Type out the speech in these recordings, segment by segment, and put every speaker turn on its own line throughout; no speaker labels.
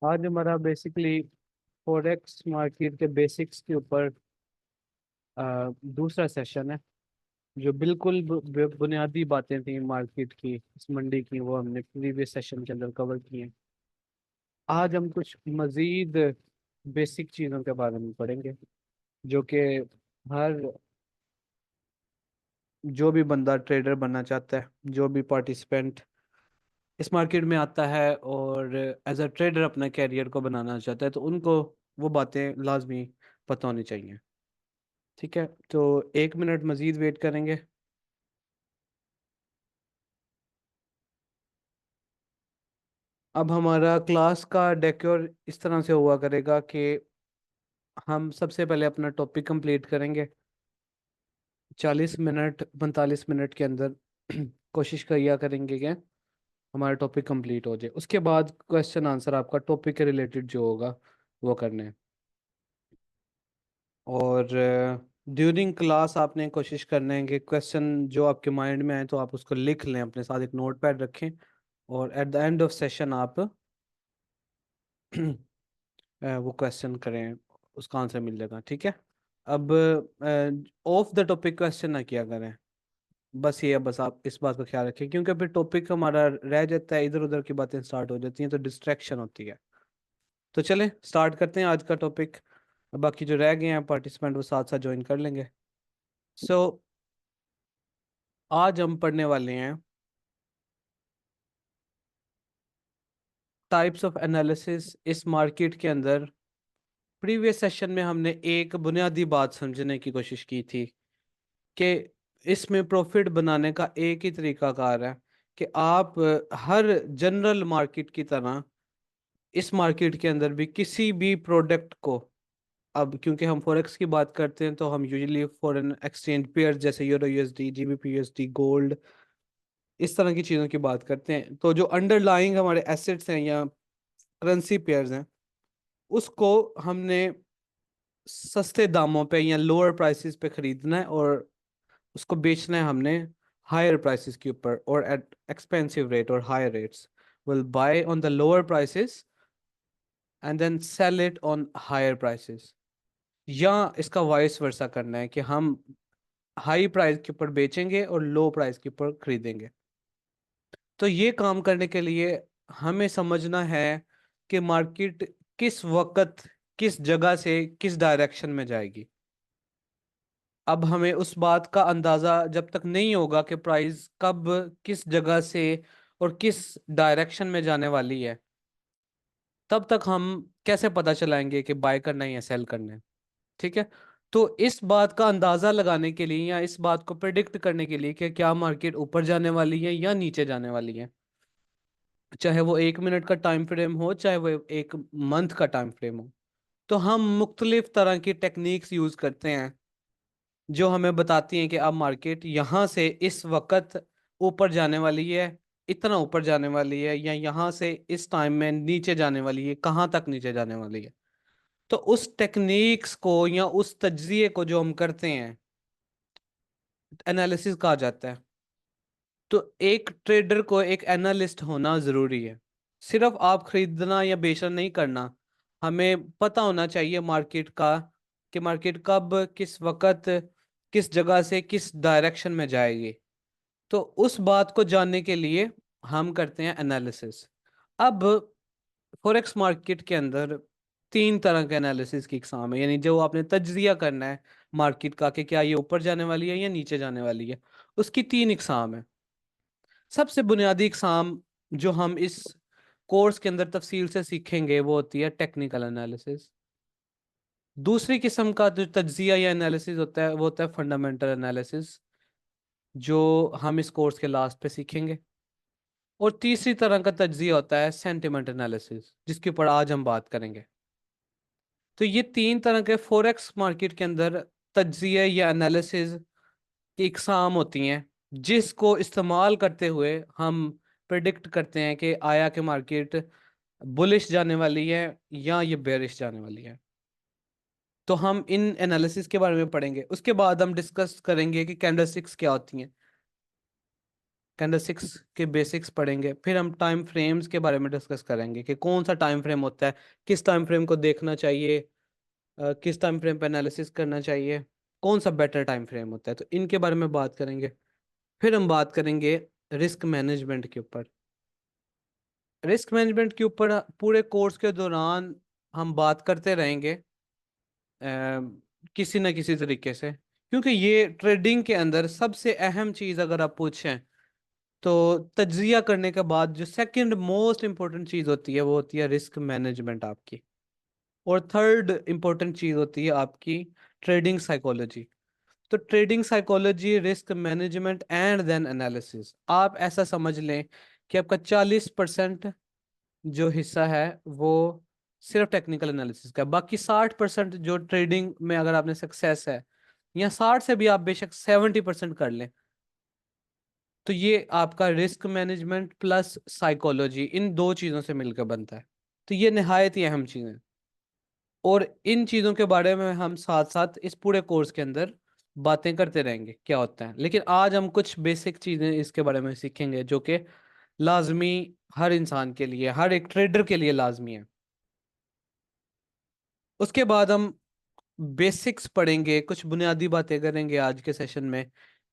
आज हमारा basically forex market के बेसिक्स के ऊपर दूसरा सेशन है। जो बिल्कुल बुनियादी बातें थी मार्केट की, इस मंडी की, वो हमने प्रीवियस सेशन के अंदर कवर की हैं। आज हम कुछ मजीद बेसिक चीज़ों के बारे में पढ़ेंगे, जो कि हर जो भी बंदा ट्रेडर बनना चाहता है, जो भी पार्टिसिपेंट इस मार्केट में आता है और एज अ ट्रेडर अपना कैरियर को बनाना चाहता है, तो उनको वो बातें लाजमी पता होनी चाहिए। ठीक है, तो 1 मिनट मजीद वेट करेंगे। अब हमारा क्लास का डेक्योर इस तरह से हुआ करेगा कि हम सबसे पहले अपना टॉपिक कंप्लीट करेंगे 40 मिनट 45 मिनट के अंदर। कोशिश किया करेंगे कि हमारा टॉपिक कंप्लीट हो जाए। उसके बाद क्वेश्चन आंसर आपका टॉपिक के रिलेटेड जो होगा वो करना है। और ड्यूरिंग क्लास आपने कोशिश करना है कि क्वेश्चन जो आपके माइंड में आए तो आप उसको लिख लें, अपने साथ एक नोट पैड रखें, और at the end of session आप वो क्वेश्चन करें, उसका आंसर मिल जाएगा। ठीक है। अब ऑफ द टॉपिक क्वेश्चन ना किया करें। बस ये है, बस आप इस बात का ख्याल रखें, क्योंकि फिर टॉपिक हमारा रह जाता है, इधर उधर की बातें स्टार्ट हो जाती हैं तो डिस्ट्रैक्शन होती है। तो चलें स्टार्ट करते हैं आज का टॉपिक। बाकी जो रह गए हैं पार्टिसिपेंट वो साथ साथ ज्वाइन कर लेंगे। सो आज हम पढ़ने वाले हैं टाइप्स ऑफ एनालिसिस इस मार्केट के अंदर। प्रीवियस सेशन में हमने एक बुनियादी बात समझने की कोशिश की थी कि इसमें प्रॉफिट बनाने का एक ही तरीका कार है कि आप हर जनरल मार्केट की तरह इस मार्केट के अंदर भी किसी भी प्रोडक्ट को, अब क्योंकि हम फॉरेक्स की बात करते हैं तो हम यूजुअली फॉरेन एक्सचेंज पेयर जैसे euro USD, GBP USD, gold, इस तरह की चीज़ों की बात करते हैं। तो जो अंडरलाइंग हमारे एसेट्स हैं या करेंसी पेयर्स हैं, उसको हमने सस्ते दामों पे या लोअर प्राइसेस पे खरीदना है, और उसको बेचना है हमने हायर प्राइसेस के ऊपर, और एट एक्सपेंसिव रेट और higher rates. Will buy on the lower prices and then sell it on higher prices. या इसका वाइस वर्सा करना है कि हम हाई प्राइस के ऊपर बेचेंगे और लो प्राइस के ऊपर खरीदेंगे। तो ये काम करने के लिए हमें समझना है कि मार्केट किस वक्त, किस जगह से किस डायरेक्शन में जाएगी। अब हमें उस बात का अंदाजा जब तक नहीं होगा कि प्राइस कब, किस जगह से और किस डायरेक्शन में जाने वाली है, तब तक हम कैसे पता चलाएंगे कि बाय करना है या सेल करना है। ठीक है। तो इस बात का अंदाजा लगाने के लिए या इस बात को प्रिडिक्ट करने के लिए कि क्या मार्केट ऊपर जाने वाली है या नीचे जाने वाली है, चाहे वो 1 मिनट का टाइम फ्रेम हो, चाहे वो 1 मंथ का टाइम फ्रेम हो, तो हम मुख्तलिफ तरह की टेक्निक्स यूज करते हैं जो हमें बताती हैं कि अब मार्केट यहाँ से इस वक्त ऊपर जाने वाली है, इतना ऊपर जाने वाली है, या यहाँ से इस टाइम में नीचे जाने वाली है, कहाँ तक नीचे जाने वाली है। तो उस टेक्निक्स को या उस तज्जिए को जो हम करते हैं, एनालिसिस कहा जाता है। तो एक ट्रेडर को एक एनालिस्ट होना जरूरी है। सिर्फ आप खरीदना या बेचना नहीं करना, हमें पता होना चाहिए मार्केट का कि मार्केट कब, किस वक्त, किस जगह से किस डायरेक्शन में जाएगी। तो उस बात को जानने के लिए हम करते हैं एनालिसिस। अब फॉरेक्स मार्केट के अंदर 3 तरह के एनालिसिस की इकसाम है, यानी जो आपने तज्जिया करना है मार्केट का कि क्या ये ऊपर जाने वाली है या नीचे जाने वाली है, उसकी 3 इकसाम है। सबसे बुनियादी इकसाम जो हम इस कोर्स के अंदर तफसील से सीखेंगे वो होती है टेक्निकल एनालिसिस। दूसरी किस्म का जो तज्जिया या एनालिसिस होता है वो होता है फंडामेंटल एनालिसिस, जो हम इस कोर्स के लास्ट पे सीखेंगे। और तीसरी तरह का तज्जिया होता है सेंटिमेंट एनालिसिस, जिसके ऊपर आज हम बात करेंगे। तो ये 3 तरह के फॉरेक्स मार्केट के अंदर तज्जिया या एनालिसिस की इकसाम होती हैं, जिसको इस्तेमाल करते हुए हम प्रिडिक्ट करते हैं कि आया कि मार्केट बुलिश जाने वाली है या ये बेरिश जाने वाली है। तो हम इन एनालिसिस के बारे में पढ़ेंगे। उसके बाद हम डिस्कस करेंगे कि कैंडलस्टिक्स क्या होती हैं। कैंडलस्टिक्स के बेसिक्स पढ़ेंगे, फिर हम टाइम फ्रेम्स के बारे में डिस्कस करेंगे कि कौन सा टाइम फ्रेम होता है, किस टाइम फ्रेम को देखना चाहिए, किस टाइम फ्रेम पे एनालिसिस करना चाहिए, कौन सा बेटर टाइम फ्रेम होता है, तो इनके बारे में बात करेंगे। फिर हम बात करेंगे रिस्क मैनेजमेंट के ऊपर। रिस्क मैनेजमेंट के ऊपर पूरे कोर्स के दौरान हम बात करते रहेंगे किसी न किसी तरीके से, क्योंकि ये ट्रेडिंग के अंदर सबसे अहम चीज अगर आप पूछें तो तज्जिया करने के बाद जो सेकंड मोस्ट इंपॉर्टेंट चीज होती है वो होती है रिस्क मैनेजमेंट आपकी। और थर्ड इंपॉर्टेंट चीज होती है आपकी ट्रेडिंग साइकोलॉजी। तो trading psychology, risk management and then analysis, आप ऐसा समझ लें कि आपका 40% जो हिस्सा है वो सिर्फ टेक्निकल एनालिसिस का है। बाकी 60% जो ट्रेडिंग में अगर आपने सक्सेस है, या 60 से भी आप बेशक 70% कर लें, तो ये आपका risk management plus psychology in दो चीजों से मिलकर बनता है। तो ये निहायत ही अहम चीजें हैं, और इन चीजों के बारे में हम साथ साथ इस पूरे कोर्स के अंदर बातें करते रहेंगे क्या होता है। लेकिन आज हम कुछ बेसिक चीजें इसके बारे में सीखेंगे जो कि लाजमी, हर इंसान के लिए, हर एक ट्रेडर के लिए लाजमी है। उसके बाद हम बेसिक्स पढ़ेंगे, कुछ बुनियादी बातें करेंगे आज के सेशन में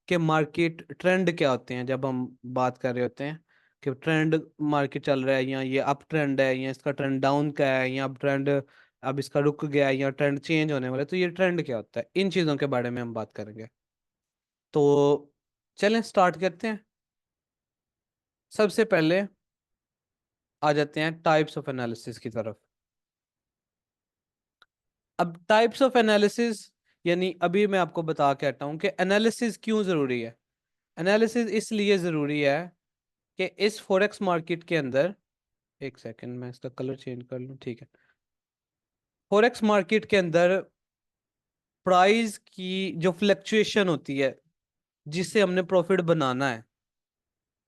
कि मार्केट ट्रेंड क्या होते हैं। जब हम बात कर रहे होते हैं कि ट्रेंड मार्केट चल रहा है, या ये अप ट्रेंड है, या इसका ट्रेंड डाउन का है, या अब ट्रेंड अब इसका रुक गया है, या ट्रेंड चेंज होने वाला है, तो ये ट्रेंड क्या होता है, इन चीज़ों के बारे में हम बात करेंगे। तो चलें स्टार्ट करते हैं। सबसे पहले आ जाते हैं टाइप्स ऑफ एनालिसिस की तरफ। अब टाइप्स ऑफ एनालिसिस, यानी अभी मैं आपको बता के हटा हूं कि एनालिसिस क्यों जरूरी है। एनालिसिस इसलिए जरूरी है कि इस फॉरेक्स मार्केट के अंदर, एक सेकंड मैं इसका कलर चेंज कर लूं, ठीक है। फॉरेक्स मार्केट के अंदर प्राइस की जो फ्लक्चुएशन होती है, जिससे हमने प्रॉफिट बनाना है,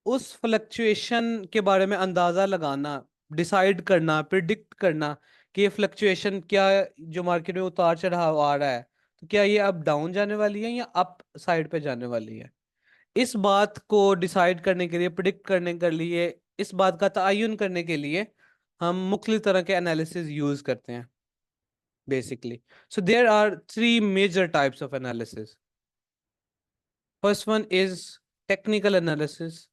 उस फ्लक्चुएशन के बारे में अंदाजा लगाना, डिसाइड करना, प्रिडिक्ट करना कि ये फ्लक्चुएशन क्या, जो मार्केट में उतार चढ़ाव आ रहा है, तो क्या ये अब डाउन जाने वाली है या अप साइड पे जाने वाली है। इस बात को डिसाइड करने के लिए, प्रिडिक्ट करने के लिए, इस बात का तयन करने के लिए हम मुख्तलिफ तरह के एनालिसिस यूज करते हैं basically. So there are three major types of analysis. First one is technical analysis,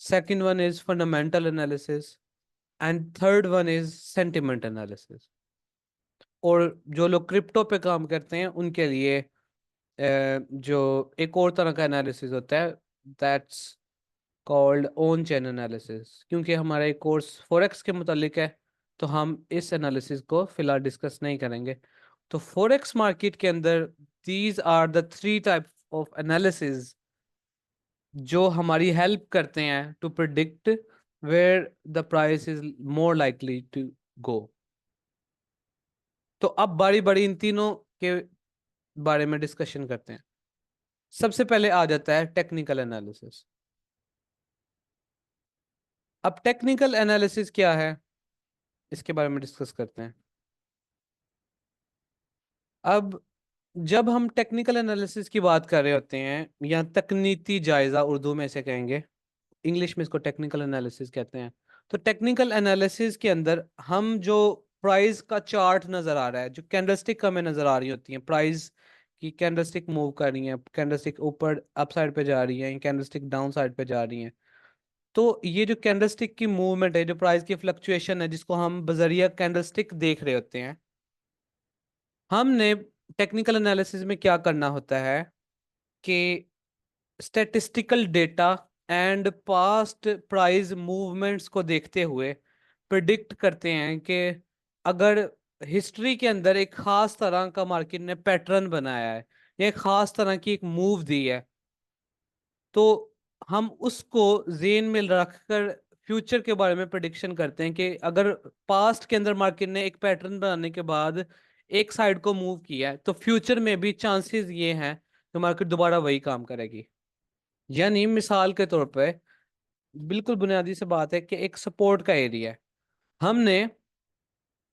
second one is fundamental analysis, and third one is sentiment analysis। और जो लोग क्रिप्टो पे काम करते हैं उनके लिए जो एक और तरह का एनालिसिस होता है, that's called on chain analysis. क्योंकि हमारा एक कोर्स फॉरेक्स के मुतालिक है, तो हम इस एनालिसिस को फिलहाल डिस्कस नहीं करेंगे। तो फॉरेक्स मार्केट के अंदर these are the three type of analysis जो हमारी हेल्प करते हैं to predict where the price is more likely to go. तो अब बारी बारी इन तीनों के बारे में डिस्कशन करते हैं। सबसे पहले आ जाता है टेक्निकल एनालिसिस। अब टेक्निकल एनालिसिस क्या है, इसके बारे में डिस्कस करते हैं। अब जब हम टेक्निकल एनालिसिस की बात कर रहे होते हैं, या तकनीकी जायजा उर्दू में से कहेंगे, इंग्लिश में इसको टेक्निकल एनालिसिस कहते हैं। तो टेक्निकल एनालिसिस के अंदर हम जो प्राइस का चार्ट नजर आ रहा है, जो कैंडलस्टिक हमें नजर आ रही होती है, प्राइस की कैंडलस्टिक मूव कर रही है, कैंडलस्टिक ऊपर अप साइड पे जा रही है, कैंडलस्टिक डाउन साइड पे जा रही है, तो ये जो कैंडलस्टिक की मूवमेंट है, जो प्राइस की फ्लक्चुएशन है, जिसको हम बजरिया कैंडलस्टिक देख रहे होते हैं, हमने टेक्निकल एनालिसिस में क्या करना होता है कि statistical data and past price movements को देखते हुए प्रिडिक्ट करते हैं कि अगर हिस्ट्री के अंदर एक खास तरह का मार्केट ने पैटर्न बनाया है, या एक खास तरह की एक मूव दी है, तो हम उसको जेन में रखकर फ्यूचर के बारे में प्रिडिक्शन करते हैं कि अगर पास्ट के अंदर मार्केट ने एक पैटर्न बनाने के बाद एक साइड को मूव किया है, तो फ्यूचर में भी चांसेस ये हैं कि मार्केट दोबारा वही काम करेगी। यानी मिसाल के तौर पे, बिल्कुल बुनियादी से बात है कि एक सपोर्ट का एरिया है, हमने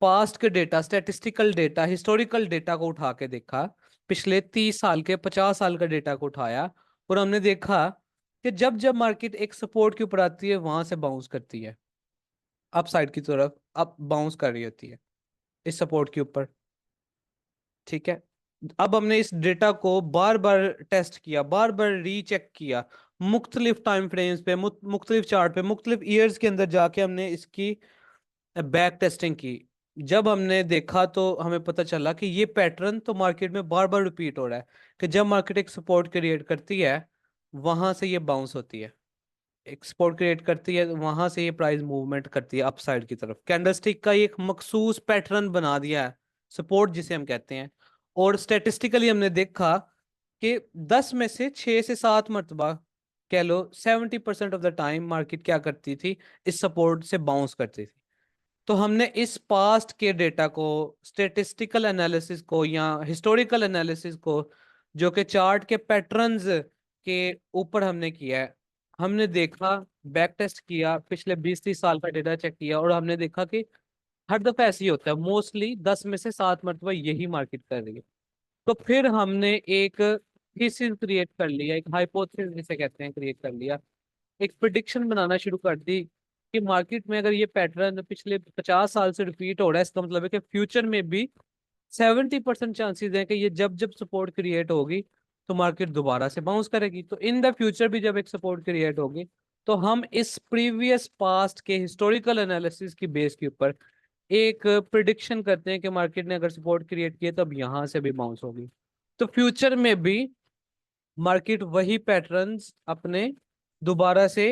पास्ट के data, statistical data, historical data को उठा के देखा, पिछले 30 साल के, 50 साल का डेटा को उठाया, और हमने देखा कि जब जब मार्केट एक सपोर्ट के ऊपर आती है वहां से बाउंस करती है, अप साइड की तरफ अप बाउंस कर रही होती है इस सपोर्ट के ऊपर। ठीक है, अब हमने इस डेटा को बार बार टेस्ट किया, बार बार रीचेक किया, मुख्तलिफ टाइम फ्रेम्स पे, मुख्तलिफ चार्ट पे, मुख्तलिफ ईयर्स के अंदर जाके हमने इसकी बैक टेस्टिंग की। जब हमने देखा तो हमें पता चला कि ये पैटर्न तो मार्केट में बार बार रिपीट हो रहा है, कि जब मार्केट एक सपोर्ट क्रिएट करती है वहां से ये बाउंस होती है, एक सपोर्ट क्रिएट करती है वहां से ये प्राइस मूवमेंट करती है अपसाइड की तरफ। कैंडलस्टिक का ये एक मखसूस पैटर्न बना दिया है, सपोर्ट जिसे हम कहते हैं। और स्टेटिस्टिकली हमने देखा कि 10 में से 6 से 7 मरतबा, कह लो 70% ऑफ द टाइम मार्केट क्या करती थी, इस सपोर्ट से बाउंस करती थी। तो हमने इस पास्ट के डेटा को, स्टेटिस्टिकल एनालिसिस को या हिस्टोरिकल एनालिसिस को, जो कि चार्ट के पैटर्न्स के ऊपर हमने किया है, हमने देखा, बैक टेस्ट किया, पिछले 20-30 साल का डेटा चेक किया, और हमने देखा कि हर दफा ऐसे ही होता है, मोस्टली 10 में से 7 मरतबा यही मार्केट कर रही है। तो फिर हमने एक थीसिस क्रिएट कर लिया, एक हाइपोथेसिस जिसे कहते हैं क्रिएट कर लिया, एक प्रिडिक्शन बनाना शुरू कर दी कि मार्केट में अगर ये पैटर्न पिछले 50 साल से रिपीट हो रहा है, इसका मतलब है कि फ्यूचर में भी 70% चांसेस हैं कि ये जब जब सपोर्ट क्रिएट होगी तो मार्केट दोबारा से बाउंस करेगी। तो इन द फ्यूचर भी जब एक सपोर्ट क्रिएट होगी तो हम इस प्रीवियस पास्ट के हिस्टोरिकल एनालिसिस की बेस के ऊपर एक प्रिडिक्शन करते हैं कि मार्केट ने अगर सपोर्ट क्रिएट किया तो अब यहां से भी बाउंस होगी। तो फ्यूचर में भी मार्केट वही पैटर्न्स अपने दोबारा से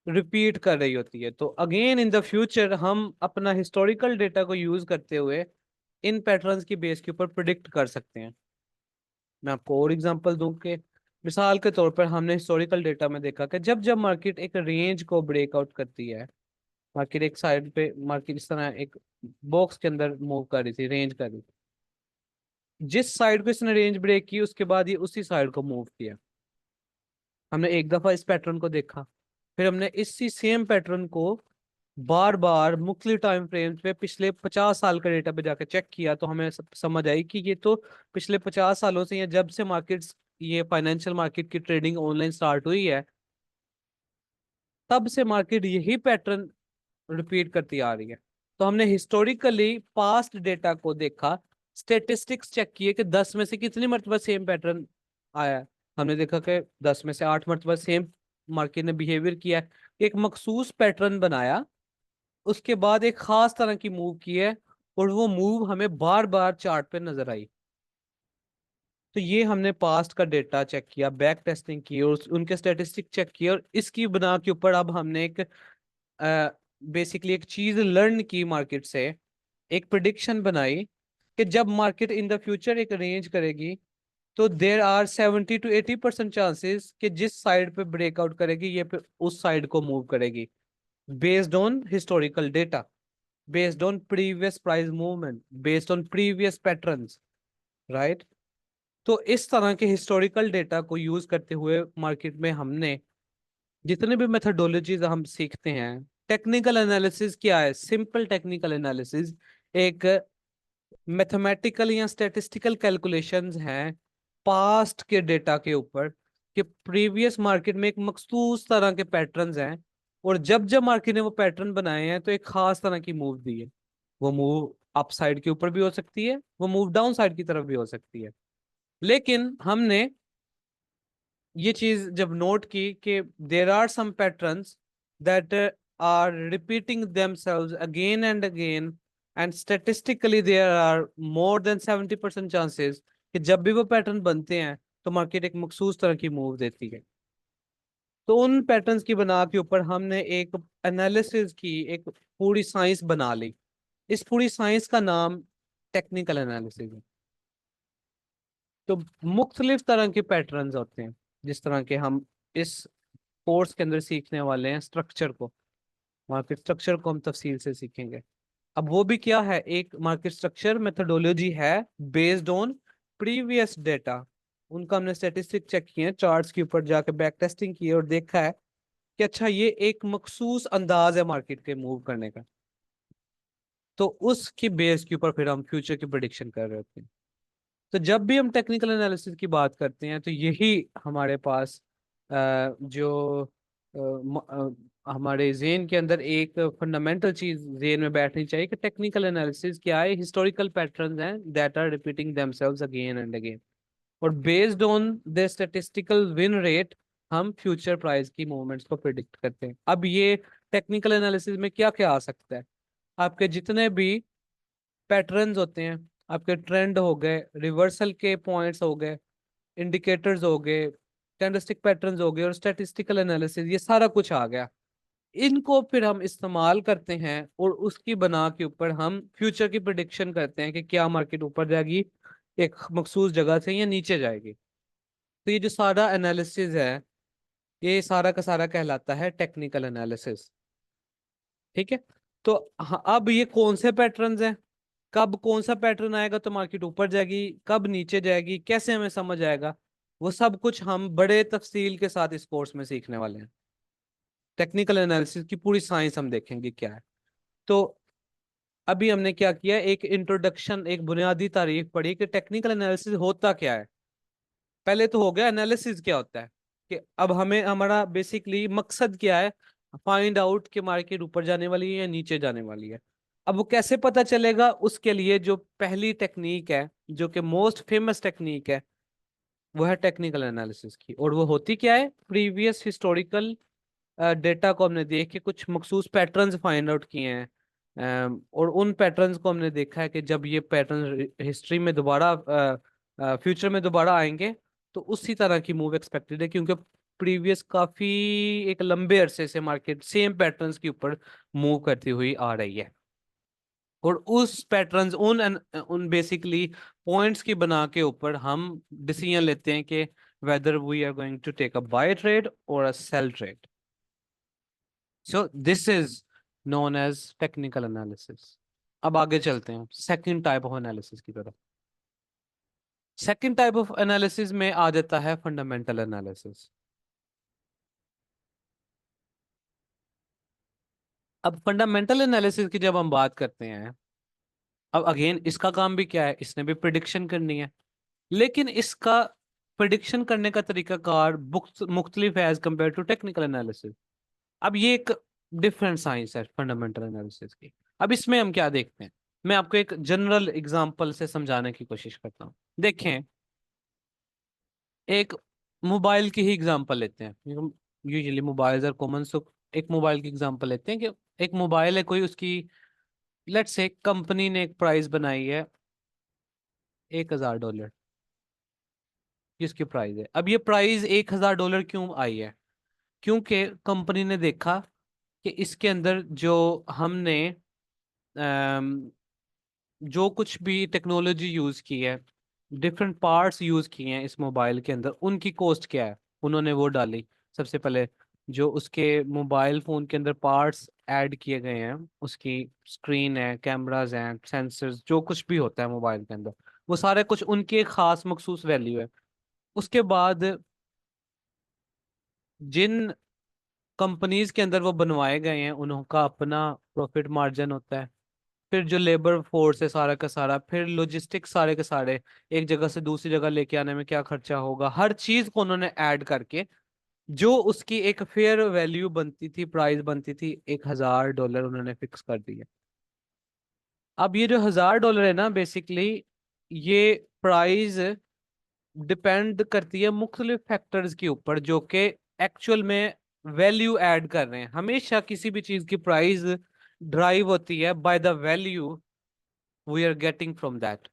रिपीट कर रही होती है। तो अगेन इन द फ्यूचर हम अपना हिस्टोरिकल डेटा को यूज करते हुए इन पैटर्न्स की बेस के ऊपर प्रिडिक्ट कर सकते हैं। मैं आपको और एग्जांपल दूं कि मिसाल के तौर पर हमने हिस्टोरिकल डेटा में देखा कि जब जब मार्केट एक रेंज को ब्रेकआउट करती है, मार्केट एक साइड पे, मार्केट इस तरह एक बॉक्स के अंदर मूव कर रही थी, रेंज कर रही थी, जिस साइड को इसने रेंज ब्रेक की उसके बाद ये उसी साइड को मूव किया। हमने एक दफा इस पैटर्न को देखा, फिर हमने इसी सेम पैटर्न को बार बार मुख्तलिफ टाइम फ्रेम्स पे पिछले 50 साल का डेटा पे जाकर चेक किया, तो हमें समझ आई कि ये तो पिछले 50 सालों से, या जब से मार्केट्स, ये फाइनेंशियल मार्केट की ट्रेडिंग ऑनलाइन स्टार्ट हुई है, तब से मार्केट यही पैटर्न रिपीट करती आ रही है। तो हमने हिस्टोरिकली पास्ट डेटा को देखा, स्टेटिस्टिक्स चेक किए कि 10 में से कितनी मरतबा सेम पैटर्न आया है। हमने देखा कि 10 में से 8 मरतबा सेम मार्केट ने बिहेवियर किया है, एक मखसूस पैटर्न बनाया, उसके बाद एक खास तरह की मूव की है, और वो मूव हमें बार बार चार्ट पे नजर आई। तो ये हमने पास्ट का डेटा चेक किया, बैक टेस्टिंग की, और उनके स्टेटिस्टिक चेक किए, और इसकी बना के ऊपर अब हमने एक बेसिकली एक चीज लर्न की मार्केट से, एक प्रिडिक्शन बनाई कि जब मार्केट इन द फ्यूचर एक रेंज करेगी तो देर आर 70 to 80% चांसेस कि जिस साइड पे ब्रेकआउट करेगी ये पे उस साइड को मूव करेगी, based on historical data, based on previous price movement, based on previous patterns, right? तो इस तरह के हिस्टोरिकल डेटा को यूज करते हुए मार्केट में हमने जितने भी मेथडोलॉजीज हम सीखते हैं, टेक्निकल एनालिसिस क्या है, सिंपल टेक्निकल एनालिसिस एक मैथमेटिकल या स्टैटिस्टिकल कैलकुलेशंस हैं पास्ट के डेटा के ऊपर, कि प्रीवियस मार्केट में एक मखसूस तरह के पैटर्न्स हैं, और जब जब मार्केट ने वो पैटर्न बनाए हैं तो एक खास तरह की मूव दी है। वो मूव अप साइड के ऊपर भी हो सकती है, वो मूव डाउन साइड की तरफ भी हो सकती है। लेकिन हमने ये चीज जब नोट की कि there are some patterns that are repeating themselves again and again, and statistically there are more than 70% chances कि जब भी वो पैटर्न बनते हैं तो मार्केट एक मखसूस तरह की मूव देती है। तो उन पैटर्न्स की बना के ऊपर हमने एक एनालिसिस की, एक पूरी साइंस बना ली। इस पूरी साइंस का नाम टेक्निकल एनालिसिस है। तो मुख्तलिफ तरह के पैटर्न्स होते हैं, जिस तरह के हम इस कोर्स के अंदर सीखने वाले हैं, स्ट्रक्चर को, मार्केट स्ट्रक्चर को हम तफसील से सीखेंगे। अब वो भी क्या है, एक मार्केट स्ट्रक्चर मेथोडोलॉजी है बेस्ड ऑन प्रीवियस डेटा। उनका हमने स्टेटिस्टिक चेक किए हैं, चार्ट्स के ऊपर जाके बैक टेस्टिंग की है, और देखा है कि अच्छा ये एक मखसूस अंदाज है मार्केट के मूव करने का। तो उसकी बेस के ऊपर फिर हम फ्यूचर की प्रिडिक्शन कर रहे होते हैं। तो जब भी हम टेक्निकल एनालिसिस की बात करते हैं तो यही हमारे पास जो हमारे जेन के अंदर एक फंडामेंटल चीज जेन में बैठनी चाहिए कि टेक्निकल एनालिसिस क्या है, हिस्टोरिकल पैटर्न्स हैं that are repeating themselves again and again, और based on the statistical win rate हम फ्यूचर प्राइस की मूवमेंट्स को प्रिडिक्ट करते हैं। अब ये टेक्निकल एनालिसिस में क्या क्या आ सकता है, आपके जितने भी पैटर्न्स होते हैं, आपके ट्रेंड हो गए, रिवर्सल के पॉइंट्स हो गए, इंडिकेटर्स हो गए, कैंडलस्टिक पैटर्न्स हो गए और स्टैटिस्टिकल एनालिसिस, ये सारा कुछ आ गया। इनको फिर हम इस्तेमाल करते हैं और उसकी बना के ऊपर हम फ्यूचर की प्रिडिक्शन करते हैं कि क्या मार्केट ऊपर जाएगी एक मखसूस जगह से या नीचे जाएगी। तो ये जो सारा एनालिसिस है, ये सारा का सारा कहलाता है टेक्निकल एनालिसिस। ठीक है। तो हाँ, अब ये कौन से पैटर्न्स हैं, कब कौन सा पैटर्न आएगा तो मार्केट ऊपर जाएगी, कब नीचे जाएगी, कैसे हमें समझ आएगा, वो सब कुछ हम बड़े तफसील के साथ इस कोर्स में सीखने वाले हैं। टेक्निकल एनालिसिस की पूरी साइंस हम देखेंगे क्या है। तो अभी हमने क्या किया, एक इंट्रोडक्शन, एक बुनियादी तारीफ पढ़ी कि टेक्निकल एनालिसिस होता क्या है। पहले तो हो गया एनालिसिस क्या होता है, कि अब हमें हमारा बेसिकली मकसद क्या है, फाइंड आउट कि मार्केट ऊपर जाने वाली है या नीचे जाने वाली है। अब वो कैसे पता चलेगा, उसके लिए जो पहली टेक्निक है, जो कि मोस्ट फेमस टेक्निक है, वो है टेक्निकल एनालिसिस की। और वो होती क्या है, प्रीवियस हिस्टोरिकल डेटा को हमने देख के कुछ मखसूस पैटर्न्स फाइंड आउट किए हैं, और उन पैटर्न्स को हमने देखा है कि जब ये पैटर्न हिस्ट्री में दोबारा, फ्यूचर में दोबारा आएंगे तो उसी तरह की मूव एक्सपेक्टेड है, क्योंकि प्रीवियस काफी एक लंबे अरसे से मार्केट सेम पैटर्न्स के ऊपर मूव करती हुई आ रही है। और उस पैटर्न्स, उन बेसिकली पॉइंट्स की बना के ऊपर हम डिसीजन लेते हैं कि whether we are going to take a buy trade और a sell trade. So this is known as technical analysis. अब आगे चलते हैं सेकंड टाइप ऑफ एनालिसिस की तरफ। सेकंड टाइप ऑफ एनालिसिस में आ जाता है फंडामेंटल एनालिसिस। अब फंडामेंटल एनालिसिस की जब हम बात करते हैं, अब अगेन इसका काम भी क्या है, इसने भी प्रिडिक्शन करनी है, लेकिन इसका प्रिडिक्शन करने का तरीकाकार मुख्तलिफ है as compare to technical analysis. अब ये एक डिफरेंट साइंस है फंडामेंटल एनालिसिस की। अब इसमें हम क्या देखते हैं, मैं आपको एक जनरल एग्जांपल से समझाने की कोशिश करता हूँ। देखें, एक मोबाइल की ही एग्जांपल लेते हैं, यूजुअली मोबाइल्स आर कॉमन, सो एक मोबाइल की एग्जांपल लेते हैं कि एक मोबाइल है कोई, उसकी लेट्स से कंपनी ने एक प्राइस बनाई है $1,000 की उसकी प्राइस है। अब ये प्राइस $1,000 क्यों आई है, क्योंकि कंपनी ने देखा कि इसके अंदर जो हमने जो कुछ भी टेक्नोलॉजी यूज की है, डिफरेंट पार्ट्स यूज किए हैं इस मोबाइल के अंदर, उनकी कॉस्ट क्या है, उन्होंने वो डाली। सबसे पहले जो उसके मोबाइल फोन के अंदर पार्ट्स ऐड किए गए हैं, उसकी स्क्रीन है, कैमरास हैं, सेंसर्स, जो कुछ भी होता है मोबाइल के अंदर, वो सारे कुछ उनकी एक खास मखसूस वैल्यू है। उसके बाद जिन कंपनीज के अंदर वो बनवाए गए हैं, उनका अपना प्रॉफिट मार्जिन होता है। फिर जो लेबर फोर्स है सारा का सारा, फिर लॉजिस्टिक्स सारे के सारे, एक जगह से दूसरी जगह लेके आने में क्या खर्चा होगा, हर चीज को उन्होंने ऐड करके जो उसकी एक फेयर वैल्यू बनती थी, प्राइस बनती थी, $1,000 उन्होंने फिक्स कर दिया। अब ये जो $1,000 है ना, बेसिकली ये प्राइस डिपेंड करती है मुख्तलिफ फैक्टर्स के ऊपर जो कि एक्चुअल में वैल्यू ऐड कर रहे हैं। हमेशा किसी भी चीज की प्राइस ड्राइव होती है by the value we are getting from that.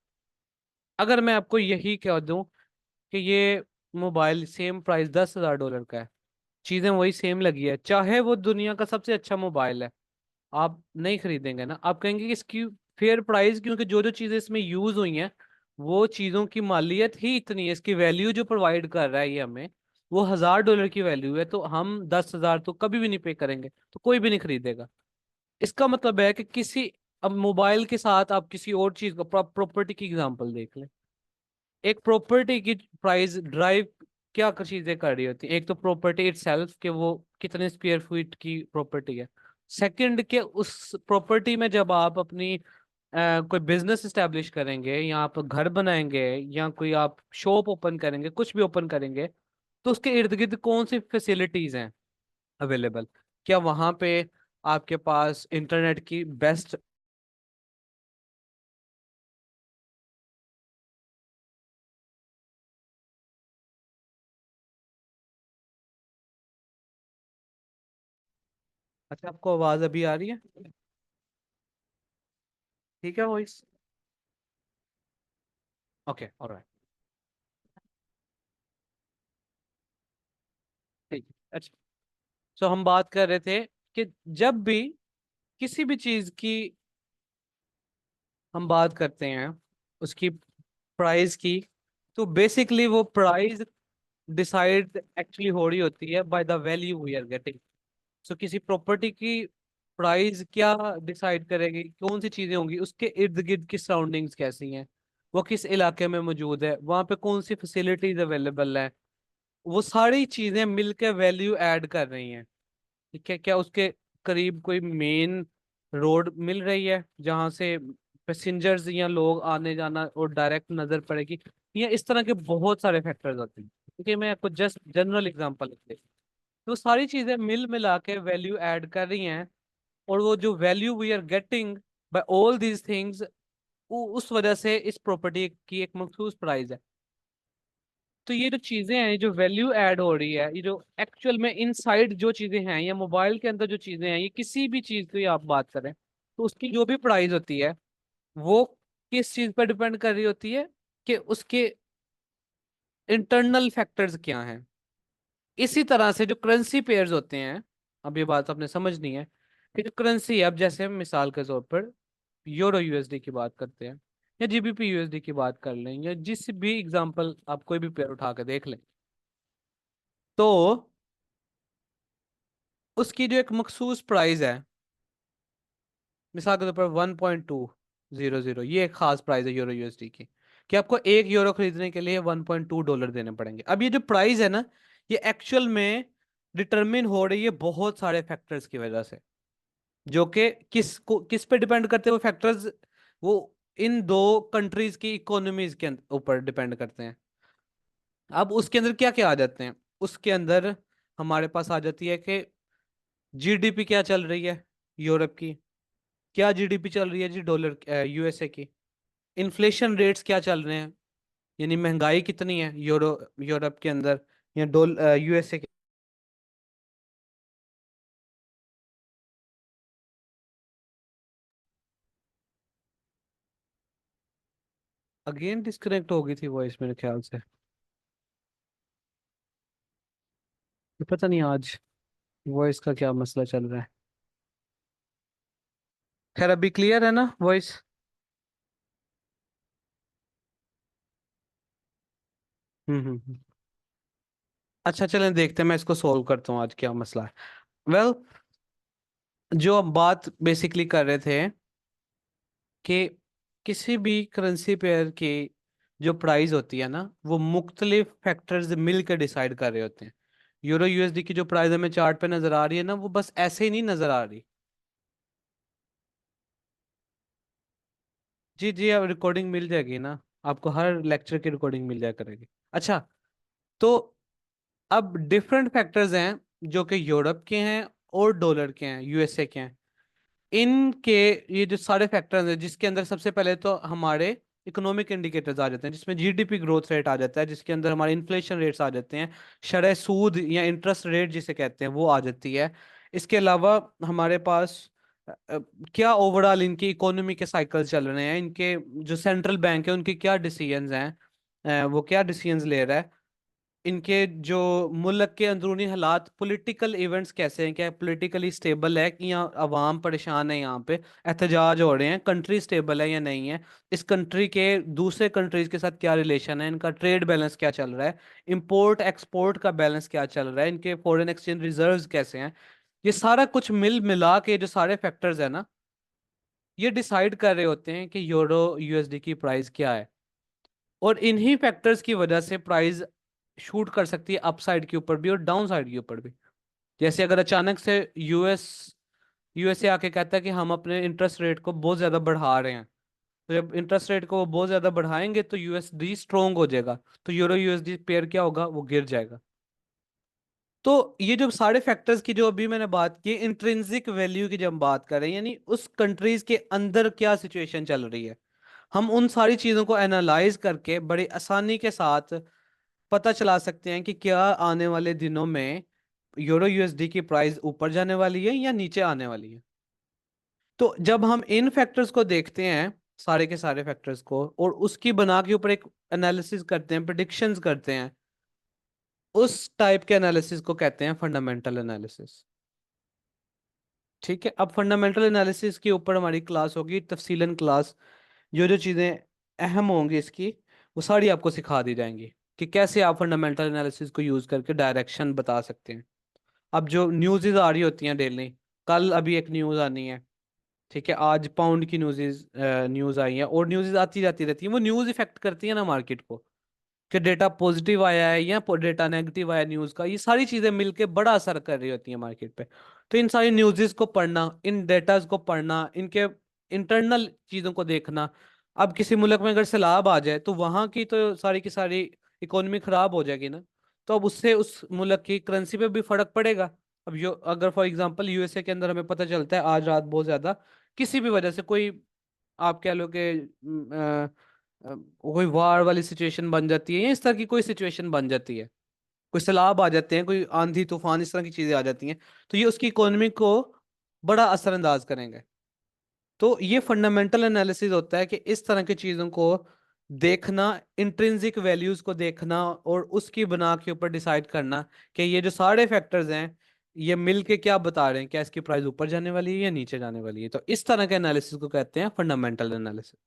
अगर मैं आपको यही कह दूं कि ये मोबाइल सेम प्राइस $10,000 का है, चीजें वही सेम लगी है, चाहे वो दुनिया का सबसे अच्छा मोबाइल है, आप नहीं खरीदेंगे ना, आप कहेंगे कि इसकी फेयर प्राइस, क्योंकि जो जो चीजें इसमें यूज हुई हैं वो चीजों की मालियत ही इतनी है, इसकी वैल्यू जो प्रोवाइड कर रहा है ये हमें, वो $1,000 की वैल्यू है, तो हम 10,000 तो कभी भी नहीं पे करेंगे, तो कोई भी नहीं खरीदेगा। इसका मतलब है कि किसी, अब मोबाइल के साथ आप किसी और चीज को, प्रॉपर्टी की एग्जांपल देख लें। एक प्रॉपर्टी की प्राइस ड्राइव क्या चीजें कर रही होती है, एक तो प्रॉपर्टी इटसेल्फ के वो कितने स्क्वायर फीट की प्रॉपर्टी है, सेकंड के उस प्रॉपर्टी में जब आप अपनी कोई बिजनेस एस्टेब्लिश करेंगे या आप घर बनाएंगे या कोई आप शॉप ओपन करेंगे, कुछ भी ओपन करेंगे, तो उसके इर्द गिर्द कौन सी फैसिलिटीज हैं अवेलेबल? क्या वहां पे आपके पास इंटरनेट की बेस्ट? अच्छा, आपको आवाज अभी आ रही है? ठीक है वॉइस? Okay, alright. ठीक है, अच्छा। सो हम बात कर रहे थे कि जब भी किसी भी चीज की हम बात करते हैं, उसकी प्राइस की, तो बेसिकली वो प्राइस डिसाइड एक्चुअली हो रही होती है by the value we are getting. So किसी प्रॉपर्टी की प्राइस क्या डिसाइड करेगी? कौन सी चीजें होंगी उसके इर्द गिर्द की सराउंडिंग्स कैसी हैं, वो किस इलाके में मौजूद है, वहां पे कौन सी फैसिलिटीज अवेलेबल है, वो सारी चीजें मिलकर वैल्यू ऐड कर रही हैं। ठीक है, क्या उसके करीब कोई मेन रोड मिल रही है जहां से पैसेंजर्स या लोग आने जाना और डायरेक्ट नजर पड़ेगी, या इस तरह के बहुत सारे फैक्टर्स होते हैं। ठीक है, मैं आपको जस्ट जनरल एग्जांपल दे, तो सारी चीजें मिल मिला के वैल्यू ऐड कर रही हैं। और वो जो value we are getting by all these things, उस वजह से इस प्रॉपर्टी की एक मखसूस प्राइस है। तो ये जो चीजें हैं, जो वैल्यू ऐड हो रही है, ये जो एक्चुअल में इनसाइड जो चीजें हैं, या मोबाइल के अंदर जो चीजें हैं, ये किसी भी चीज की आप बात करें, तो उसकी जो भी प्राइस होती है वो किस चीज पर डिपेंड कर रही होती है? कि उसके इंटरनल फैक्टर्स क्या हैं। इसी तरह से जो करेंसी पेयर्स होते हैं, अब ये बात आपने समझनी है कि जो करेंसी है, अब जैसे हम मिसाल के तौर पर यूरो यूएसडी की बात करते हैं, या जीबीपी यूएसडी की बात कर लें, या जिस भी एग्जांपल आप कोई भी पेयर उठा के देख लें, तो उसकी जो एक मखसूस प्राइस है, मिसाल के तौर पर 1.200, ये एक खास प्राइस है यूरो यूएसडी की, कि आपको 1 यूरो खरीदने के लिए $1.2 देने पड़ेंगे। अब ये जो प्राइस है ना, ये एक्चुअल में डिटरमिन हो रही है बहुत सारे फैक्टर्स की वजह से, जो कि किस पे डिपेंड करते हैं वो फैक्टर्स? वो इन दो कंट्रीज की इकोनॉमीज के ऊपर डिपेंड करते हैं। अब उसके अंदर क्या क्या आ जाते हैं? उसके अंदर हमारे पास आ जाती है कि जीडीपी क्या चल रही है यूरोप की, क्या जीडीपी चल रही है जी डॉलर यूएसए की, इन्फ्लेशन रेट्स क्या चल रहे हैं, यानी महंगाई कितनी है यूरोप के अंदर, या यूएसए के। अगेन डिस्कनेक्ट हो गई थी वॉइस मेरे ख्याल से। पता नहीं आज वॉइस का क्या मसला चल रहा है। खैर, अभी क्लियर है ना वॉइस? हम्म। अच्छा, चलें देखते हैं, मैं इसको सॉल्व करता हूँ आज क्या मसला है। वेल, जो हम बात बेसिकली कर रहे थे कि किसी भी करेंसी पेयर की जो प्राइस होती है ना, वो मुख्तलिफ फैक्टर्स मिलकर डिसाइड कर रहे होते हैं। यूरो यूएसडी की जो प्राइस हमें चार्ट पे नजर आ रही है ना, वो बस ऐसे ही नहीं नजर आ रही। जी जी, अब रिकॉर्डिंग मिल जाएगी ना, आपको हर लेक्चर की रिकॉर्डिंग मिल जाया करेगी। अच्छा, तो अब डिफरेंट फैक्टर्स हैं जो कि यूरोप के हैं और डॉलर के हैं, यूएसए के हैं। इनके ये जो सारे फैक्टर्स हैं, जिसके अंदर सबसे पहले तो हमारे इकोनॉमिक इंडिकेटर्स आ जाते हैं, जिसमें जीडीपी ग्रोथ रेट आ जाता है, जिसके अंदर हमारे इन्फ्लेशन रेट्स आ जाते हैं, शरह सूद या इंटरेस्ट रेट जिसे कहते हैं वो आ जाती है। इसके अलावा हमारे पास क्या ओवरऑल इनकी इकोनॉमी के साइकिल चल रहे हैं, इनके जो सेंट्रल बैंक है उनके क्या डिसीजंस हैं, वो क्या डिसीजंस ले रहा है, इनके जो मुल्क के अंदरूनी हालात, पॉलिटिकल इवेंट्स कैसे हैं, क्या पॉलिटिकली स्टेबल है कि या अवाम परेशान है, यहाँ पे एहतजाज हो रहे हैं, कंट्री स्टेबल है या नहीं है, इस कंट्री के दूसरे कंट्रीज के साथ क्या रिलेशन है, इनका ट्रेड बैलेंस क्या चल रहा है, इंपोर्ट एक्सपोर्ट का बैलेंस क्या चल रहा है, इनके फॉरेन एक्सचेंज रिजर्व्स कैसे हैं। ये सारा कुछ मिल मिला के जो सारे फैक्टर्स है ना, ये डिसाइड कर रहे होते हैं कि यूरो यूएसडी की प्राइस क्या है। और इन्हीं फैक्टर्स की वजह से प्राइस शूट कर सकती है अपसाइड के ऊपर भी और डाउन साइड के ऊपर भी। जैसे अगर अचानक से यूएसए आके कहता है कि हम अपने इंटरेस्ट रेट को बहुत ज्यादा बढ़ा रहे हैं, तो जब इंटरेस्ट रेट को वो बहुत ज्यादा बढ़ाएंगे तो यूएसडी स्ट्रोंग हो जाएगा, तो यूरो यूएसडी पेयर क्या होगा, वो गिर जाएगा। तो ये जो सारे फैक्टर्स की जो अभी मैंने बात की, इंट्रिंसिक वैल्यू की जब हम बात कर रहे हैं, यानी उस कंट्रीज के अंदर क्या सिचुएशन चल रही है, हम उन सारी चीजों को एनालाइज करके बड़ी आसानी के साथ पता चला सकते हैं कि क्या आने वाले दिनों में यूरो यूएसडी की प्राइस ऊपर जाने वाली है या नीचे आने वाली है। तो जब हम इन फैक्टर्स को देखते हैं, सारे के सारे फैक्टर्स को, और उसकी बना के ऊपर एक एनालिसिस करते हैं, प्रिडिक्शंस करते हैं, उस टाइप के एनालिसिस को कहते हैं फंडामेंटल एनालिसिस। ठीक है, अब फंडामेंटल एनालिसिस के ऊपर हमारी क्लास होगी तफसीलन क्लास। जो जो चीज़ें अहम होंगी इसकी, वो सारी आपको सिखा दी जाएंगी कि कैसे आप फंडामेंटल एनालिसिस को यूज़ करके डायरेक्शन बता सकते हैं। अब जो न्यूज़ आ रही होती हैं डेली, कल अभी एक न्यूज़ आनी है, ठीक है, आज पाउंड की न्यूज़ आई है, और न्यूज़ आती जाती रहती है, वो न्यूज़ इफेक्ट करती है ना मार्केट को, कि डेटा पॉजिटिव आया है या डेटा नेगेटिव आया न्यूज का, ये सारी चीजें मिलके बड़ा असर कर रही होती हैं मार्केट पे। तो इन सारी न्यूज़ेस को पढ़ना, इन डेटास को पढ़ना, इनके इंटरनल चीजों को देखना। अब किसी मुल्क में अगर सैलाब आ जाए तो वहां की तो सारी की सारी इकोनॉमी खराब हो जाएगी ना। तो अब उससे उस मुल्क की करेंसी पे भी फर्क पड़ेगा। अब यो अगर फॉर एग्जांपल यूएसए के अंदर हमें पता चलता है आज रात बहुत ज्यादा किसी भी वजह से कोई, आप कह लो कि कोई वार वाली सिचुएशन बन जाती है या इस तरह की कोई सिचुएशन बन जाती है, कोई सैलाब आ जाते हैं, कोई आंधी तूफान, इस तरह की चीजें आ जाती हैं, तो ये उसकी इकोनॉमी को बड़ा असरअंदाज करेंगे। तो ये फंडामेंटल एनालिसिस होता है कि इस तरह की चीजों को देखना, इंट्रिंसिक वैल्यूज को देखना, और उसकी बना के ऊपर डिसाइड करना कि ये जो सारे फैक्टर्स हैं ये मिल के क्या बता रहे हैं, क्या इसकी प्राइस ऊपर जाने वाली है या नीचे जाने वाली है। तो इस तरह के एनालिसिस को कहते हैं फंडामेंटल एनालिसिस।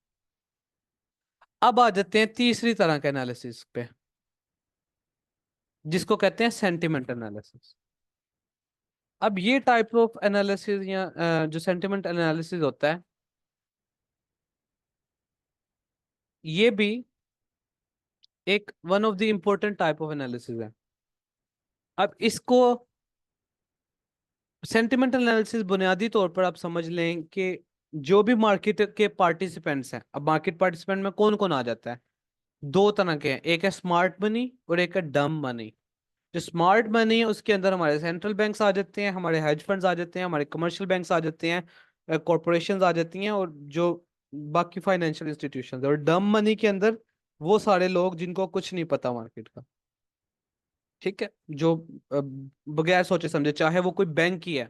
अब आ जाते हैं तीसरी तरह के एनालिसिस पे, जिसको कहते हैं सेंटिमेंट एनालिसिस। अब ये टाइप ऑफ एनालिसिस या जो सेंटिमेंट एनालिसिस होता है, ये भी एक one of the important type of analysis है। अब इसको सेंटिमेंटल एनालिसिस बुनियादी तौर पर आप समझ लें कि जो भी मार्केट के पार्टिसिपेंट्स हैं, अब मार्केट पार्टिसिपेंट में कौन कौन आ जाता है, दो तरह के हैं, एक है स्मार्ट मनी और एक है डम मनी। जो स्मार्ट मनी है उसके अंदर हमारे सेंट्रल बैंक्स आ जाते हैं, हमारे हेज फंड्स आ जाते हैं, हमारे कमर्शियल बैंक्स आ जाते हैं, कॉरपोरेशंस आ जाती हैं, और जो बाकी फाइनेंशियल इंस्टीट्यूशंस। और डम मनी के अंदर वो सारे लोग जिनको कुछ नहीं पता मार्केट का, ठीक है, जो बगैर सोचे समझे, चाहे वो कोई बैंक ही है